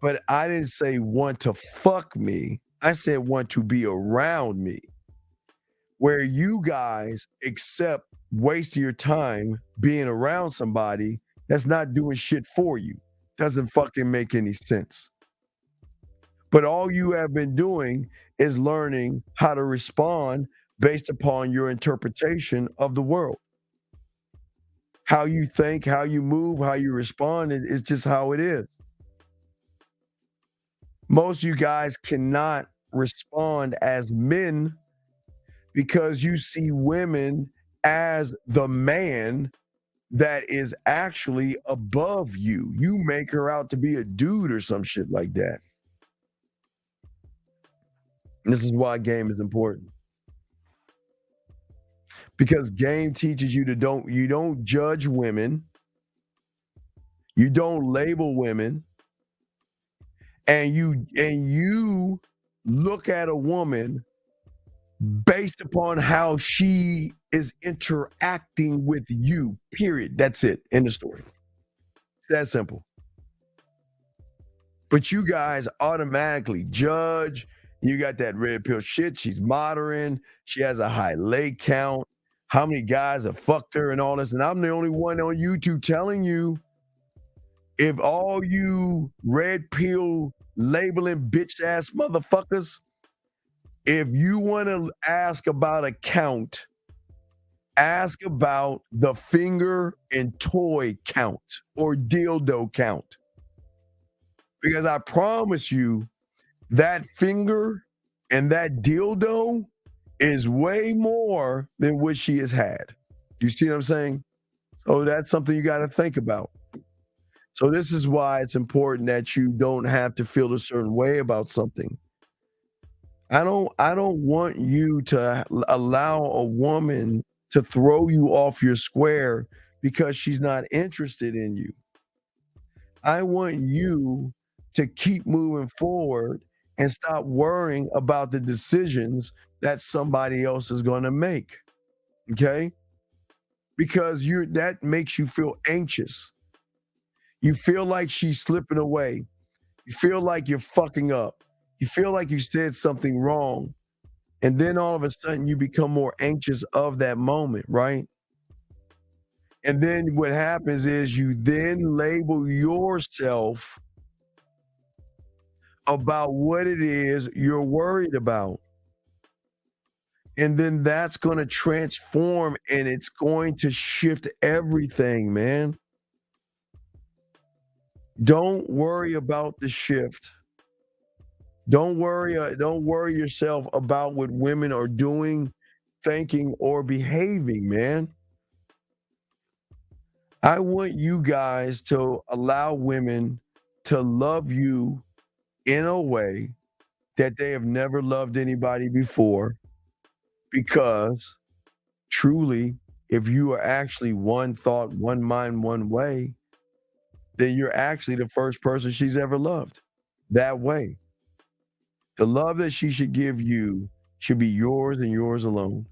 [SPEAKER 11] But I didn't say want to fuck me. I said want to be around me. Where you guys accept wasting your time being around somebody that's not doing shit for you. Doesn't fucking make any sense. But all you have been doing is learning how to respond based upon your interpretation of the world. How you think, how you move, how you respond is just how it is. Most of you guys cannot respond as men because you see women as the man that is actually above you. You make her out to be a dude or some shit like that. This is why game is important. Because game teaches you you don't judge women. You don't label women. And you look at a woman based upon how she is interacting with you, period. That's it. End of story. It's that simple. But you guys automatically judge. You got that red pill shit. She's modern. She has a high leg count. How many guys have fucked her and all this? And I'm the only one on YouTube telling you, if all you red pill labeling bitch ass motherfuckers, if you want to ask about a count, ask about the finger and toy count or dildo count. Because I promise you, that finger and that dildo is way more than what she has had. You see what I'm saying? So that's something you got to think about. So this is why it's important that you don't have to feel a certain way about something. I don't want you to allow a woman to throw you off your square because she's not interested in you. I want you to keep moving forward and stop worrying about the decisions that somebody else is going to make. Okay? Because that makes you feel anxious. You feel like she's slipping away. You feel like you're fucking up. You feel like you said something wrong. And then all of a sudden you become more anxious of that moment, right? And then what happens is you then label yourself about what it is you're worried about. And then that's going to transform and it's going to shift everything, man. Don't worry about the shift. Don't worry yourself about what women are doing, thinking, or behaving, man. I want you guys to allow women to love you in a way that they have never loved anybody before. Because truly, if you are actually one thought, one mind, one way, then you're actually the first person she's ever loved that way. The love that she should give you should be yours and yours alone,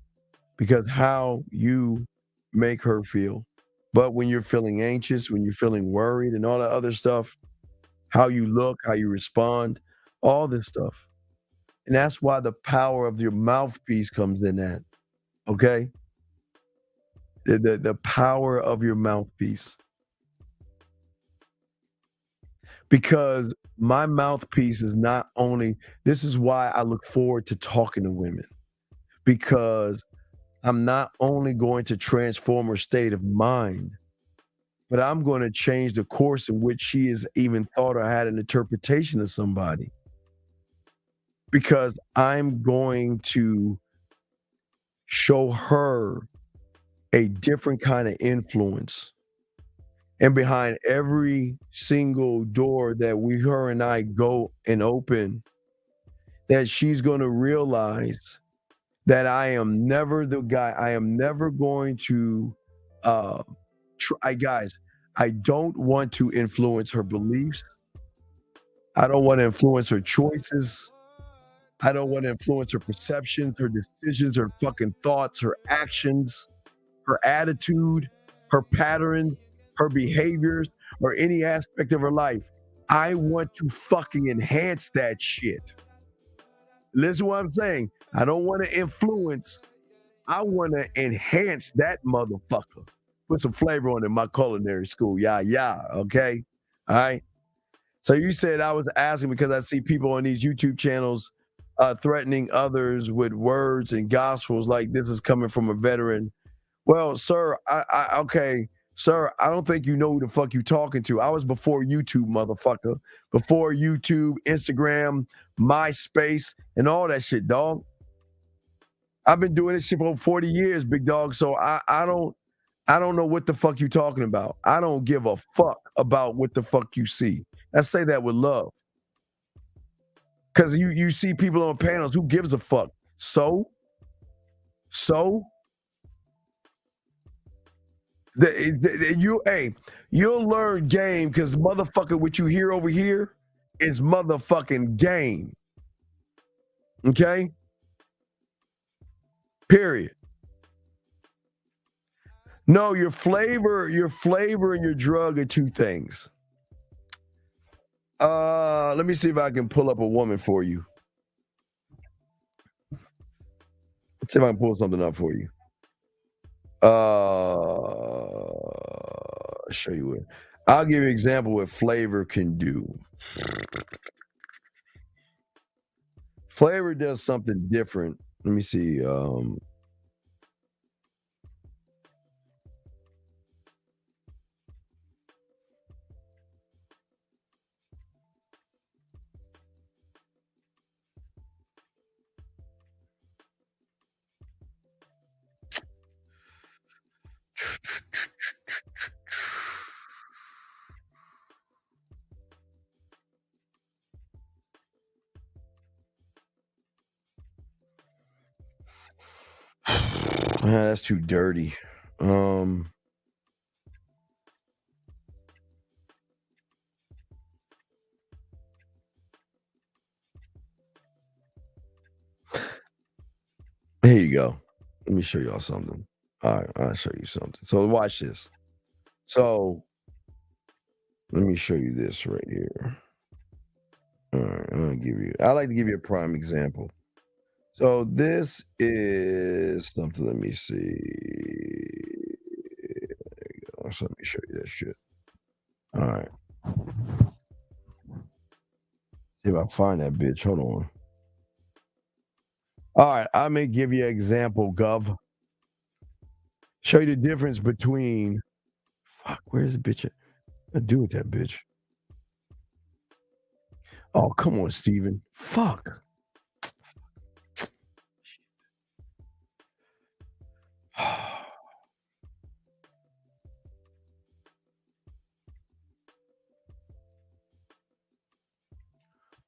[SPEAKER 11] because how you make her feel. But when you're feeling anxious, when you're feeling worried and all that other stuff, how you look, how you respond, all this stuff. And that's why the power of your mouthpiece comes in that. Okay? The power of your mouthpiece. Because my mouthpiece is not only, this is why I look forward to talking to women, because I'm not only going to transform her state of mind, but I'm going to change the course in which she has even thought or had an interpretation of somebody. Because I'm going to show her a different kind of influence. And behind every single door that her and I go and open, that she's going to realize that I am never the guy. I am never going to, guys, I don't want to influence her beliefs. I don't want to influence her choices. I don't want to influence her perceptions, her decisions, her fucking thoughts, her actions, her attitude, her patterns, her behaviors, or any aspect of her life. I want to fucking enhance that shit. Listen to what I'm saying. I don't want to influence. I want to enhance that motherfucker. Put some flavor on it in my culinary school. Yeah. Okay. All right. So you said I was asking because I see people on these YouTube channels threatening others with words and gospels like this is coming from a veteran. Well, sir, okay. Sir, I don't think you know who the fuck you talking to. I was before YouTube, motherfucker. Before YouTube, Instagram, MySpace, and all that shit, dog. I've been doing this shit for 40 years, big dog. So I don't know what the fuck you talking about. I don't give a fuck about what the fuck you see. I say that with love. Because you see people on panels, who gives a fuck? So? You'll learn game because motherfucker, what you hear over here is motherfucking game. Okay? Period. No, your flavor and your drug are two things. Let me see if I can pull up a woman for you. Let's see if I can pull something up for you. I'll show you it. I'll give you an example what flavor can do. Flavor does something different. Let me see. That's too dirty. Here you go. Let me show y'all something. All right, I'll show you something. So watch this. So let me show you this right here. All right, I like to give you a prime example. So this is something, let me see. There you go. So let me show you that shit. All right. See if I find that bitch. Hold on. All right, I may give you an example, Gov. Show you the difference between, fuck, where's the bitch at? What do with that bitch? Oh, come on, Steven. Fuck.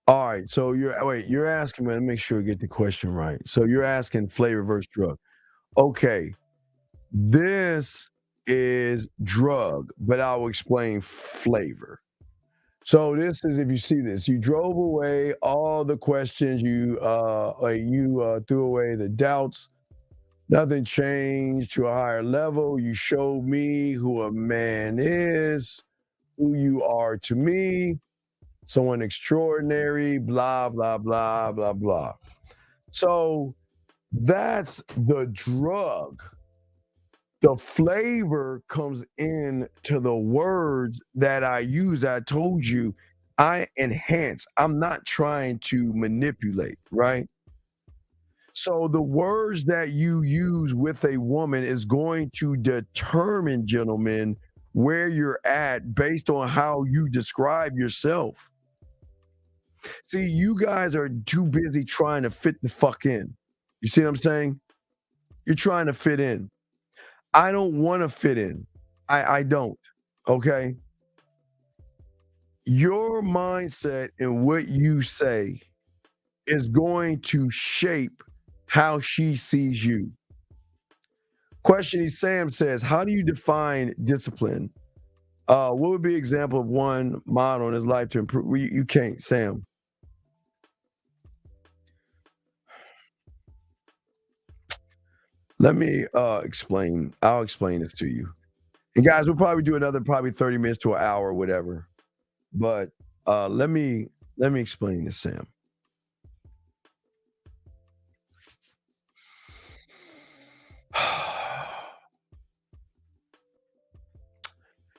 [SPEAKER 11] All right. So you're asking, man, make sure I get the question right. So you're asking flavor versus drug. Okay. This is drug, but I'll explain flavor. So this is, if you see this, you drove away all the questions, you threw away the doubts. Nothing changed to a higher level. You showed me who a man is, who you are to me, someone extraordinary, blah, blah, blah, blah, blah. So that's the drug. The flavor comes in to the words that I use. I told you, I enhance. I'm not trying to manipulate, right? So the words that you use with a woman is going to determine, gentlemen, where you're at based on how you describe yourself. See, you guys are too busy trying to fit the fuck in. You see what I'm saying? You're trying to fit in. I don't want to fit in. I don't. Okay? Your mindset and what you say is going to shape how she sees you. Question Sam says, how do you define discipline? What would be an example of one model in his life to improve? You can't, Sam. Let me explain. I'll explain this to you. And guys, we'll probably do another 30 minutes to an hour or whatever. But let me explain this, Sam.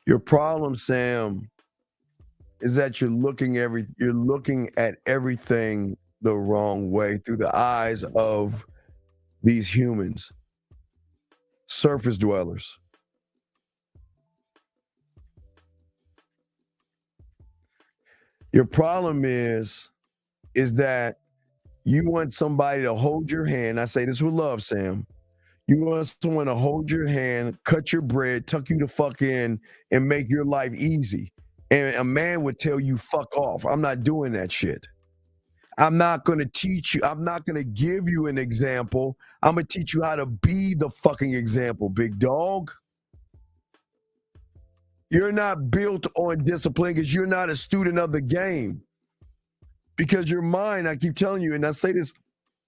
[SPEAKER 11] Your problem, Sam, is that you're looking at everything the wrong way through the eyes of these humans, surface dwellers. Your problem is that you want somebody to hold your hand. I say this with love, Sam. You want someone to hold your hand, cut your bread, tuck you the fuck in, and make your life easy. And a man would tell you, fuck off. I'm not doing that shit. I'm not going to teach you. I'm not going to give you an example. I'm going to teach you how to be the fucking example, big dog. You're not built on discipline because you're not a student of the game. Because your mind, I keep telling you, and I say this,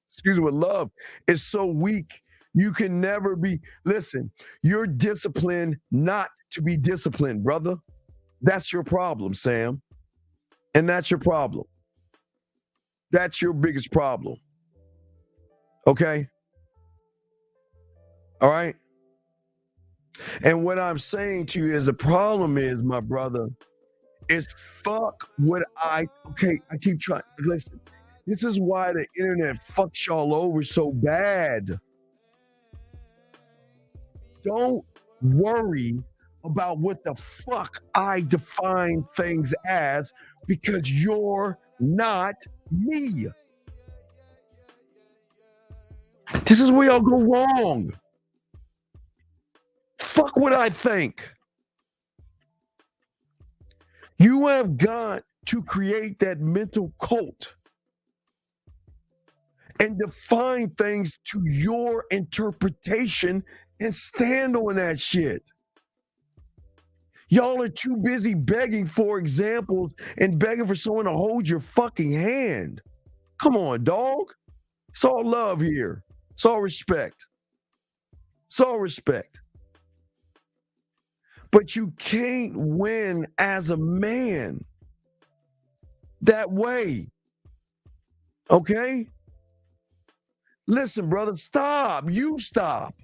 [SPEAKER 11] excuse me, with love, is so weak. You can never be, listen, you're disciplined not to be disciplined, brother. That's your problem, Sam. And that's your problem. That's your biggest problem. Okay? All right? And what I'm saying to you is the problem is, my brother, is fuck what I keep trying. Listen, this is why the internet fucks y'all over so bad. Don't worry about what the fuck I define things as, because you're not me. This is where y'all go wrong. Fuck what I think. You have got to create that mental cult and define things to your interpretation and stand on that shit. Y'all are too busy begging for examples and begging for someone to hold your fucking hand. Come on, dog. It's all love here. It's all respect. It's all respect. But you can't win as a man that way. Okay? Listen, brother, stop. You stop.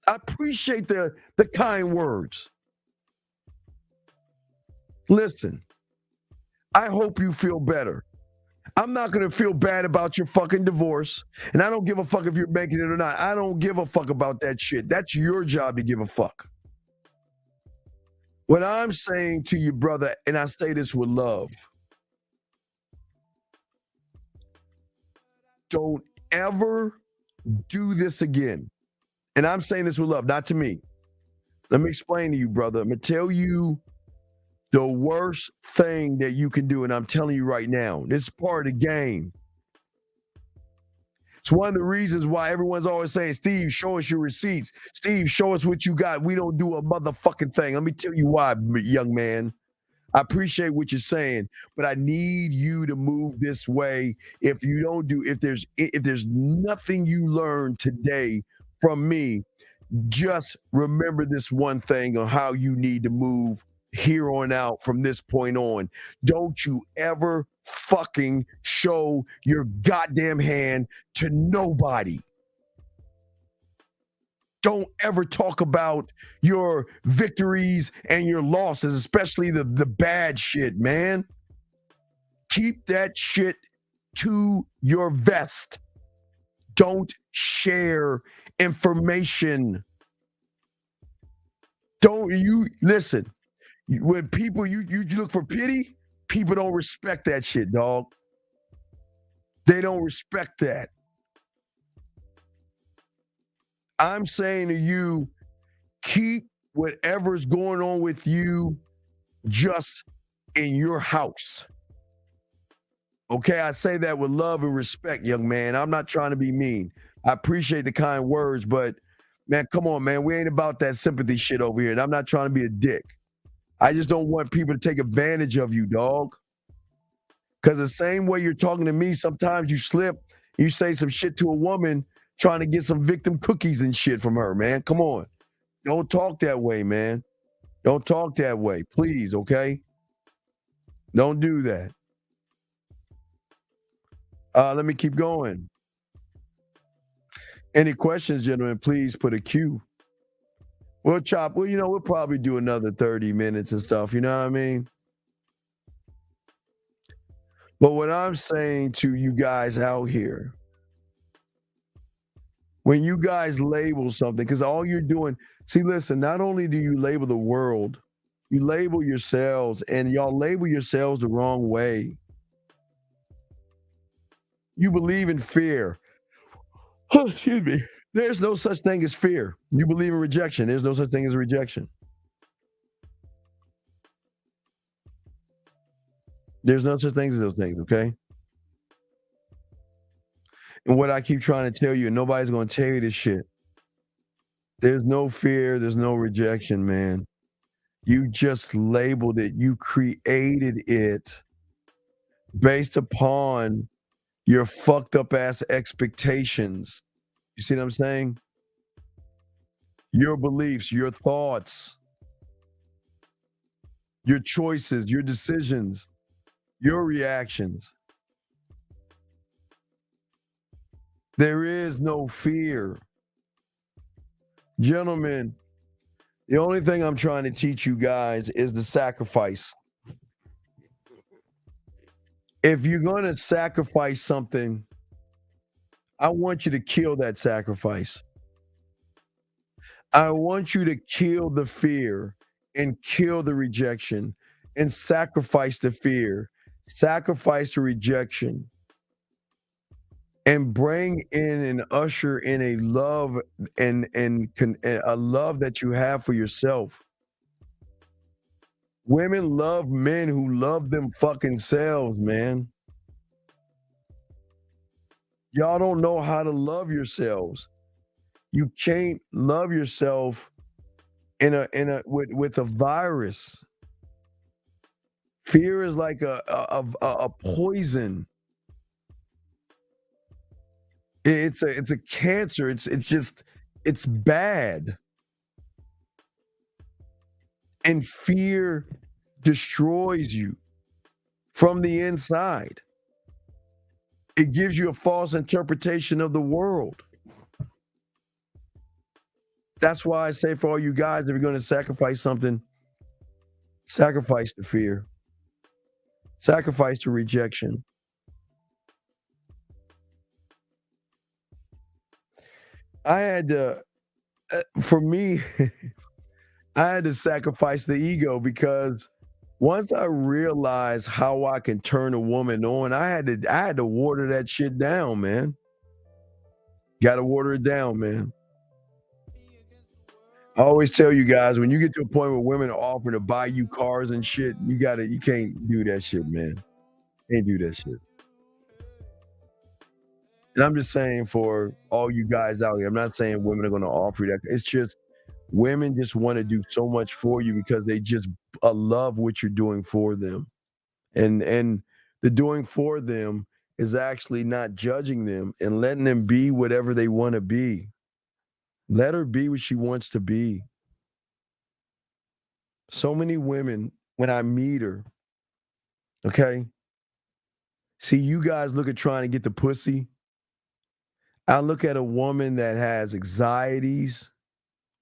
[SPEAKER 11] I appreciate the kind words. Listen, I hope you feel better. I'm not going to feel bad about your fucking divorce, and I don't give a fuck if you're making it or not. I don't give a fuck about that shit. That's your job to give a fuck. What I'm saying to you, brother, and I say this with love, don't ever do this again. And I'm saying this with love, not to me. Let me explain to you, brother. I'm going to tell you The worst thing that you can do, and I'm telling you right now, this is part of the game. It's one of the reasons why everyone's always saying, Steve, show us your receipts. Steve, show us what you got. We don't do a motherfucking thing. Let me tell you why, young man. I appreciate what you're saying, but I need you to move this way. If you don't do, if there's nothing you learn today from me, just remember this one thing on how you need to move here on out from this point on. Don't you ever fucking show your goddamn hand to nobody. Don't ever talk about your victories and your losses, especially the bad shit, man. Keep that shit to your vest. Don't share information. Don't you listen. When people you look for pity, people don't respect that shit, dog. They don't respect that. I'm saying to you, keep whatever's going on with you just in your house. Okay, I say that with love and respect, young man. I'm not trying to be mean. I appreciate the kind words, but man, come on, man. We ain't about that sympathy shit over here, and I'm not trying to be a dick. I just don't want people to take advantage of you, dog. Because the same way you're talking to me, sometimes you slip, you say some shit to a woman trying to get some victim cookies and shit from her, man. Come on. Don't talk that way, man. Don't talk that way, please, okay? Don't do that. Let me keep going. Any questions, gentlemen, please put a Q. We'll probably do another 30 minutes and stuff, you know what I mean? But what I'm saying to you guys out here, when you guys label something, because all you're doing, see, listen, not only do you label the world, you label yourselves, and y'all label yourselves the wrong way. You believe in fear. Excuse me. There's no such thing as fear. You believe in rejection. There's no such thing as rejection. There's no such thing as those things, okay? And what I keep trying to tell you, and nobody's going to tell you this shit. There's no fear. There's no rejection, man. You just labeled it. You created it based upon your fucked up ass expectations. You see what I'm saying? Your beliefs, your thoughts, your choices, your decisions, your reactions. There is no fear. Gentlemen, the only thing I'm trying to teach you guys is the sacrifice. If you're going to sacrifice something, I want you to kill that sacrifice. I want you to kill the fear and kill the rejection and sacrifice the fear, sacrifice the rejection, and bring in and usher in a love and a love that you have for yourself. Women love men who love them fucking selves, man. Y'all don't know how to love yourselves. You can't love yourself with a virus. Fear is like a poison. It's a cancer. It's bad. And fear destroys you from the inside. It gives you a false interpretation of the world. That's why I say for all you guys, if you're going to sacrifice something, sacrifice the fear. Sacrifice the rejection. I had to, for me, I had to sacrifice the ego because once I realized how I can turn a woman on, I had to water that shit down, man. Got to water it down, man. I always tell you guys, when you get to a point where women are offering to buy you cars and shit, you can't do that shit, man. Can't do that shit. And I'm just saying for all you guys out here, I'm not saying women are going to offer you that. It's just women just want to do so much for you because they just love what you're doing for them. And the doing for them is actually not judging them and letting them be whatever they want to be. Let her be what she wants to be. So many women, when I meet her, okay? See, you guys look at trying to get the pussy. I look at a woman that has anxieties,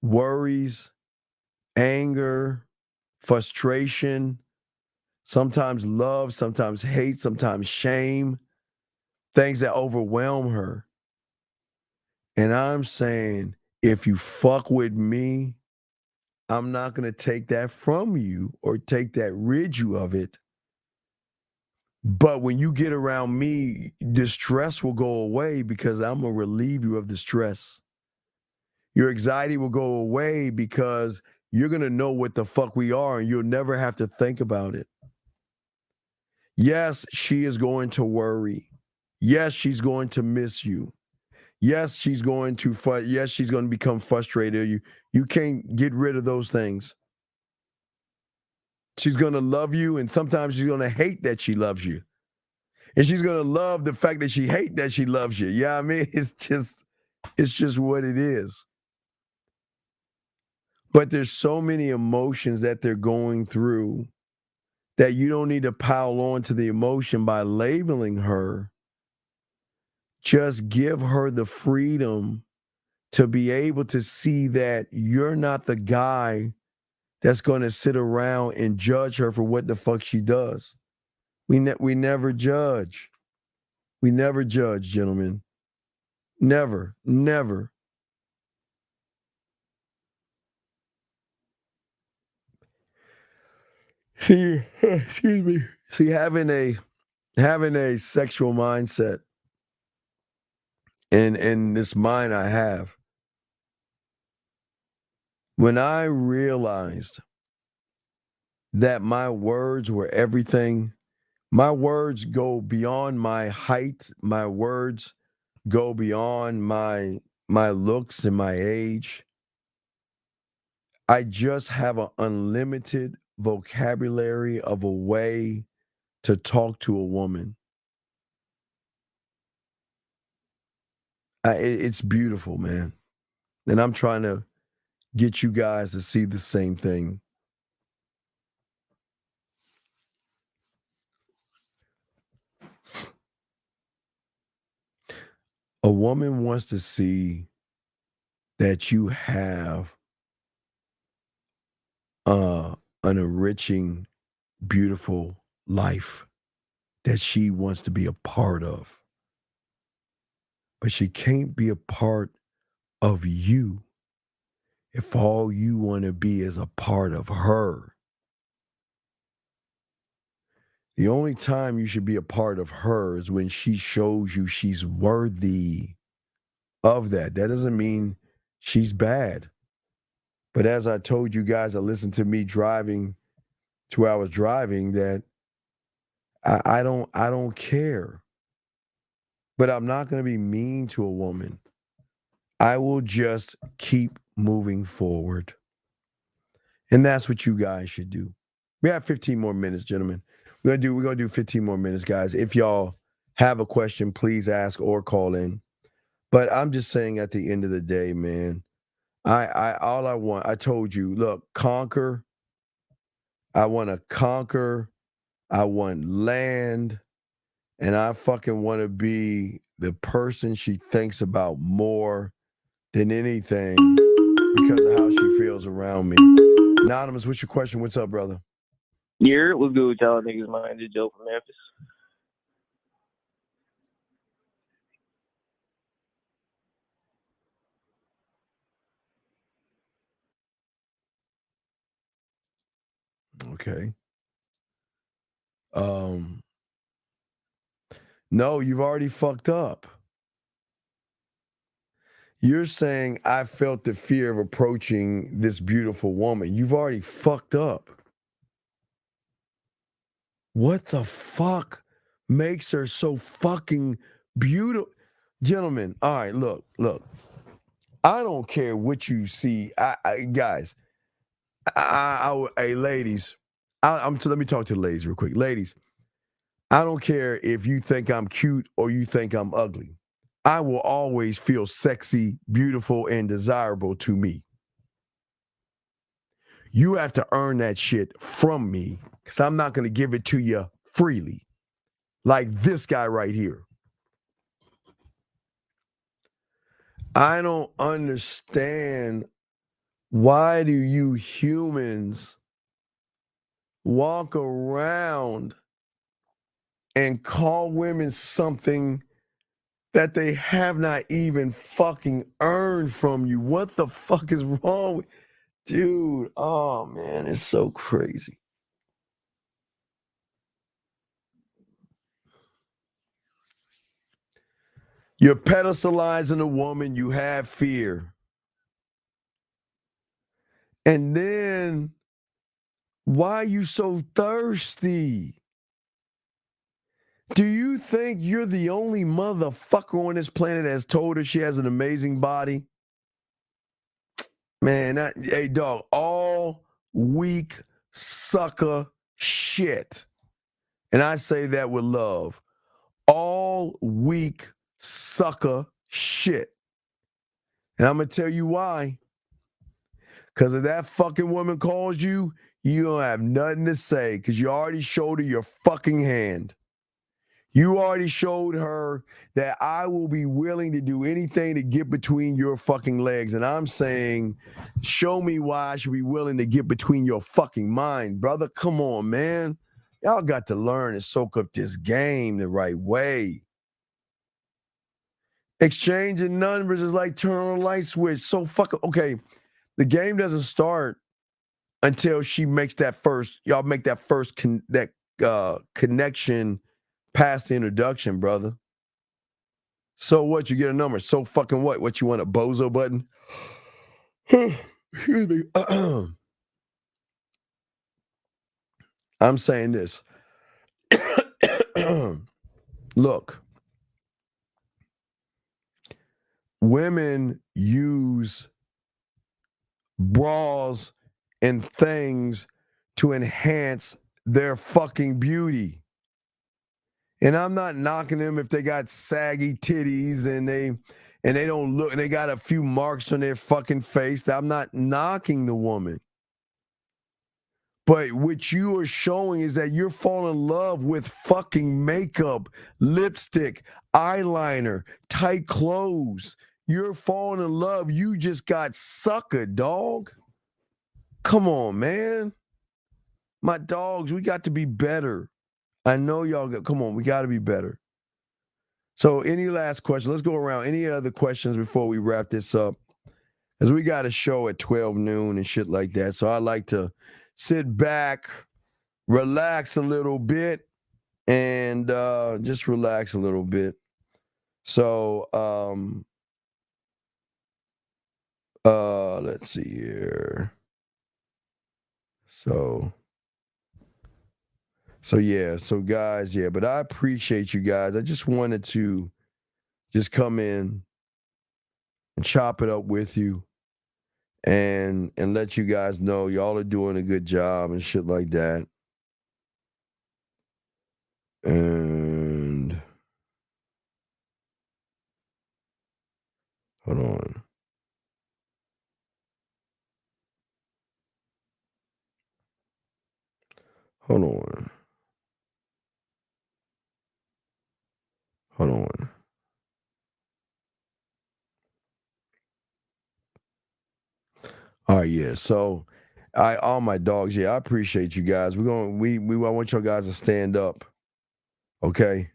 [SPEAKER 11] worries, anger, frustration, sometimes love, sometimes hate, sometimes shame, things that overwhelm her. And I'm saying, if you fuck with me, I'm not going to take that from you or rid you of it. But when you get around me, the stress will go away because I'm going to relieve you of the stress. Your anxiety will go away because you're going to know what the fuck we are and you'll never have to think about it. Yes, she is going to worry. Yes, she's going to miss you. Yes, she's going to become frustrated. You can't get rid of those things. She's going to love you, and sometimes she's going to hate that she loves you. And she's going to love the fact that she hates that she loves you. Yeah, I mean, it's just what it is. But there's so many emotions that they're going through that you don't need to pile on to the emotion by labeling her. Just give her the freedom to be able to see that you're not the guy that's going to sit around and judge her for what the fuck she does. We never judge. We never judge, gentlemen. Never, never. See, excuse me. See, having a sexual mindset and this mind I have, when I realized that my words were everything, my words go beyond my height, my words go beyond my looks and my age. I just have an unlimited vocabulary of a way to talk to a woman. It's beautiful, man. And I'm trying to get you guys to see the same thing. A woman wants to see that you have an enriching, beautiful life that she wants to be a part of. But she can't be a part of you if all you want to be is a part of her. The only time you should be a part of her is when she shows you she's worthy of that. That doesn't mean she's bad. But as I told you guys, I listened to me driving to where I was driving, that I don't care. But I'm not going to be mean to a woman. I will just keep moving forward. And that's what you guys should do. We have 15 more minutes, gentlemen. We're gonna do 15 more minutes, guys. If y'all have a question, please ask or call in. But I'm just saying, at the end of the day, man, I told you, look, conquer. I want to conquer. I want land. And I fucking want to be the person she thinks about more than anything because of how she feels around me. Anonymous, what's your question? What's up, brother?
[SPEAKER 12] Yeah, what's good with y'all niggas, man? This Joe from Memphis.
[SPEAKER 11] Okay. No, you've already fucked up. You're saying I felt the fear of approaching this beautiful woman. You've already fucked up. What the fuck makes her so fucking beautiful? Gentlemen, all right, look. I don't care what you see. Guys, hey, ladies, let me talk to the ladies real quick. Ladies, I don't care if you think I'm cute or you think I'm ugly. I will always feel sexy, beautiful, and desirable to me. You have to earn that shit from me because I'm not going to give it to you freely. Like this guy right here. I don't understand, why do you humans walk around and call women something that they have not even fucking earned from you? What the fuck is wrong with, dude? Oh man, it's so crazy. You're pedestalizing a woman, you have fear. And then, why are you so thirsty? Do you think you're the only motherfucker on this planet that's told her she has an amazing body? Man, hey dog, all weak sucker shit. And I say that with love. All weak sucker shit. And I'm going to tell you why. Because if that fucking woman calls you, you don't have nothing to say because you already showed her your fucking hand. You already showed her that I will be willing to do anything to get between your fucking legs. And I'm saying, show me why I should be willing to get between your fucking mind, brother. Come on, man. Y'all got to learn and soak up this game the right way. Exchanging numbers is like turning on a light switch. So fucking, okay, the game doesn't start until she makes that first, y'all make that first connection past the introduction, brother. So what? You get a number. So fucking what? What you want, a bozo button? Excuse me. I'm saying this. Look. Women use bras and things to enhance their fucking beauty. And I'm not knocking them if they got saggy titties and they don't look, and they got a few marks on their fucking face. I'm not knocking the woman. But what you are showing is that you're falling in love with fucking makeup, lipstick, eyeliner, tight clothes. You're falling in love. You just got suckered, dog. Come on, man. My dogs, we got to be better. I know y'all got, come on, we got to be better. So any last question? Let's go around. Any other questions before we wrap this up? Because we got a show at 12 noon and shit like that. So I like to sit back, relax a little bit, and just relax a little bit. So let's see here. So yeah, so guys, yeah, but I appreciate you guys. I just wanted to just come in and chop it up with you and let you guys know y'all are doing a good job and shit like that. And hold on. Hold on. Hold on. All right, yeah. So all my dogs, yeah, I appreciate you guys. I want y'all guys to stand up. Okay?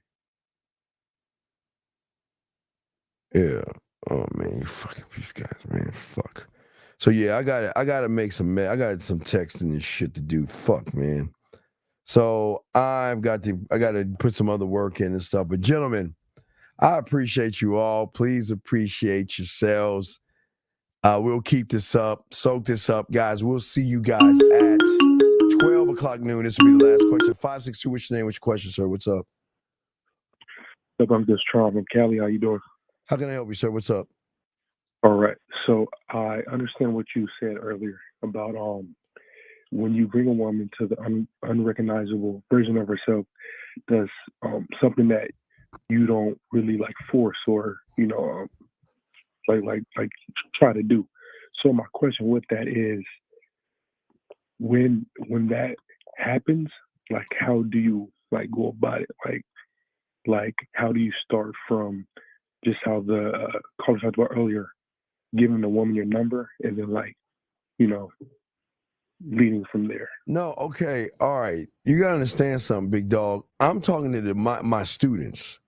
[SPEAKER 11] Yeah. Oh man, you fucking these guys, man. Fuck. So yeah, I gotta make some I got some texting and shit to do. Fuck, man. So I gotta put some other work in and stuff. But gentlemen, I appreciate you all. Please appreciate yourselves. We'll keep this up, soak this up, guys. We'll see you guys at 12 o'clock noon. This will be the last question. 562, what's your name? What's your question, sir? What's up?
[SPEAKER 13] Look, I'm just trying from Cali. How you doing?
[SPEAKER 11] How can I help you, sir? What's up?
[SPEAKER 13] All right. So I understand what you said earlier about when you bring a woman to the unrecognizable version of herself, that's something that you don't really like force or like try to do. So my question with that is, when that happens, like how do you like go about it? Like how do you start from just how the caller talked about earlier, giving the woman your number and then leading from there?
[SPEAKER 11] No, okay, all right. You gotta understand something, big dog. I'm talking to my students.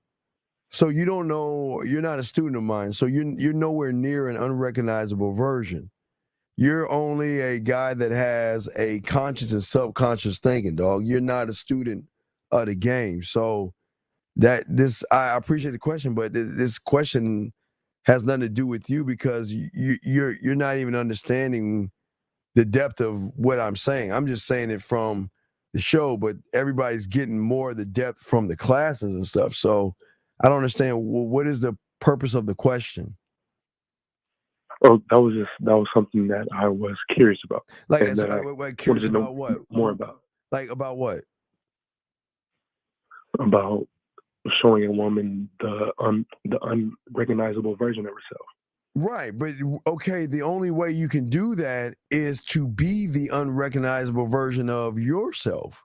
[SPEAKER 11] So you don't know, you're not a student of mine, so you're nowhere near an unrecognizable version. You're only a guy that has a conscious and subconscious thinking, dog. You're not a student of the game. So I appreciate the question, but this question has nothing to do with you because you're not even understanding the depth of what I'm saying. I'm just saying it from the show, but everybody's getting more of the depth from the classes and stuff. So I don't understand. What is the purpose of the question?
[SPEAKER 13] Oh, that was something that I was curious about.
[SPEAKER 11] Like,
[SPEAKER 13] and that I
[SPEAKER 11] curious
[SPEAKER 13] wanted to know
[SPEAKER 11] about what?
[SPEAKER 13] more about.
[SPEAKER 11] Like about what?
[SPEAKER 13] About showing a woman the unrecognizable version of herself.
[SPEAKER 11] Right, but okay, the only way you can do that is to be the unrecognizable version of yourself.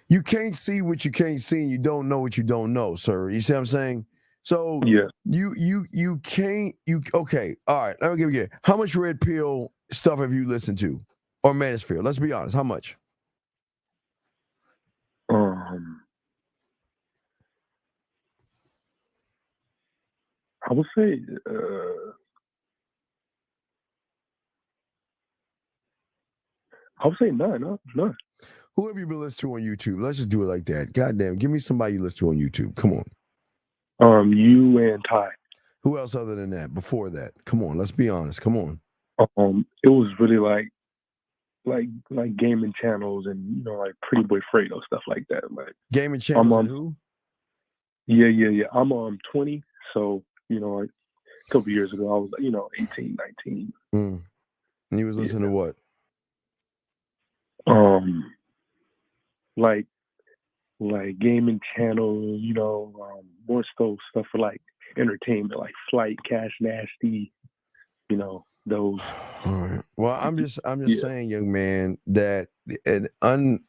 [SPEAKER 11] You can't see what you can't see, and you don't know what you don't know, sir. You see what I'm saying? So
[SPEAKER 13] yeah,
[SPEAKER 11] you can't okay. All right, let me give you. How much Red Pill stuff have you listened to, or Manosphere? Let's be honest. How much?
[SPEAKER 13] I would say none. None.
[SPEAKER 11] Who have you been listening to on YouTube? Let's just do it like that. Goddamn, give me somebody you listen to on YouTube. Come
[SPEAKER 13] on. You and Ty.
[SPEAKER 11] Who else other than that? Before that? Come on, let's be honest. Come on.
[SPEAKER 13] It was really like gaming channels and like Pretty Boy Fredo, stuff like that. Like
[SPEAKER 11] gaming channels and who?
[SPEAKER 13] Yeah. I'm 20, so a couple years ago I was 18, 19.
[SPEAKER 11] And you was listening to what?
[SPEAKER 13] Like gaming channel, more stuff for like entertainment, like Flight, Cash Nasty, those.
[SPEAKER 11] All right. Well, I'm just saying, young man, that an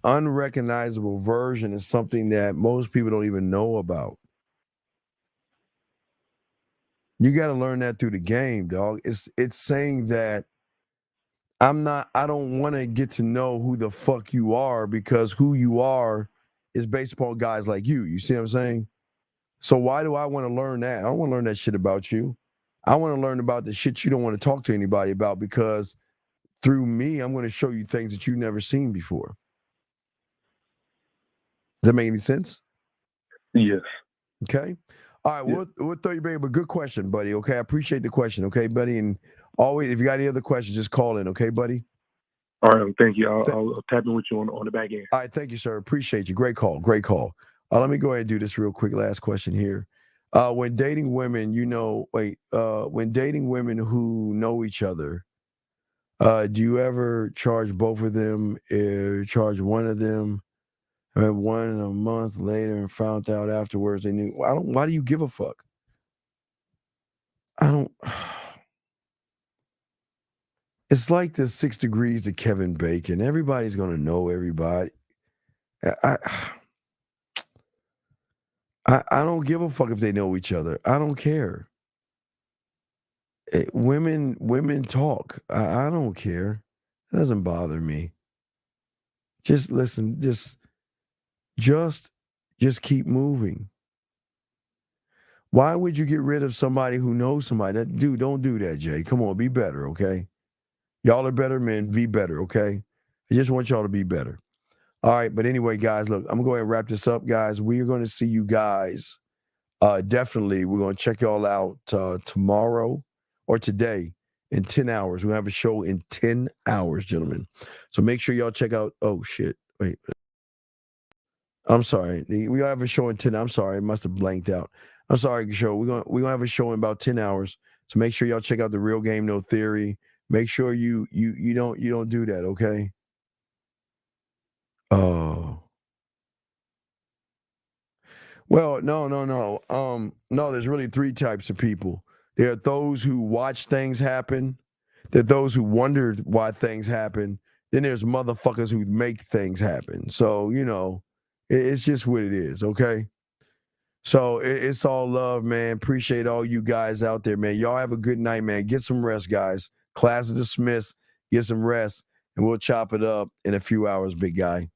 [SPEAKER 11] unrecognizable version is something that most people don't even know about. You got to learn that through the game, dog. It's saying that I don't want to get to know who the fuck you are, because who you are is based upon guys like you. You see what I'm saying? So why do I want to learn that? I don't want to learn that shit about you. I want to learn about the shit you don't want to talk to anybody about, because through me, I'm going to show you things that you've never seen before. Does that make any sense?
[SPEAKER 13] Yes.
[SPEAKER 11] Okay. All right. Yeah. We'll throw you, baby. But good question, buddy. Okay. I appreciate the question. Okay, buddy. And always, if you got any other questions, just call in. Okay, buddy.
[SPEAKER 13] All right. Thank you. I'll tap in with you on the back end.
[SPEAKER 11] All right. Thank you, sir. Appreciate you. Great call. Great call. Let me go ahead and do this real quick. Last question here. When dating women, when dating women who know each other, do you ever charge both of them, charge one of them, one a month later and found out afterwards they knew? Why do you give a fuck? It's like the 6 degrees to Kevin Bacon. Everybody's going to know everybody. I don't give a fuck if they know each other. I don't care. Women talk. I don't care. It doesn't bother me. Just listen. Just keep moving. Why would you get rid of somebody who knows somebody? Dude, don't do that, Jay. Come on, be better, okay? Y'all are better men. Be better, okay? I just want y'all to be better. All right, but anyway, guys, look, I'm going to go ahead and wrap this up, guys. We are going to see you guys. Definitely, we're going to check y'all out tomorrow or today in 10 hours. We'll have a show in 10 hours, gentlemen. So make sure y'all check out. Oh, shit. Wait. I'm sorry. We have a show in 10. I'm sorry. It must have blanked out. I'm sorry, show. We're gonna have a show in about 10 hours. So make sure y'all check out The Real Game No Theory. Make sure you don't do that, okay? Oh. Well, no. No, there's really three types of people. There are those who watch things happen. There are those who wondered why things happen. Then there's motherfuckers who make things happen. So, it's just what it is, okay? So it's all love, man. Appreciate all you guys out there, man. Y'all have a good night, man. Get some rest, guys. Class is dismissed. Get some rest, and we'll chop it up in a few hours, big guy.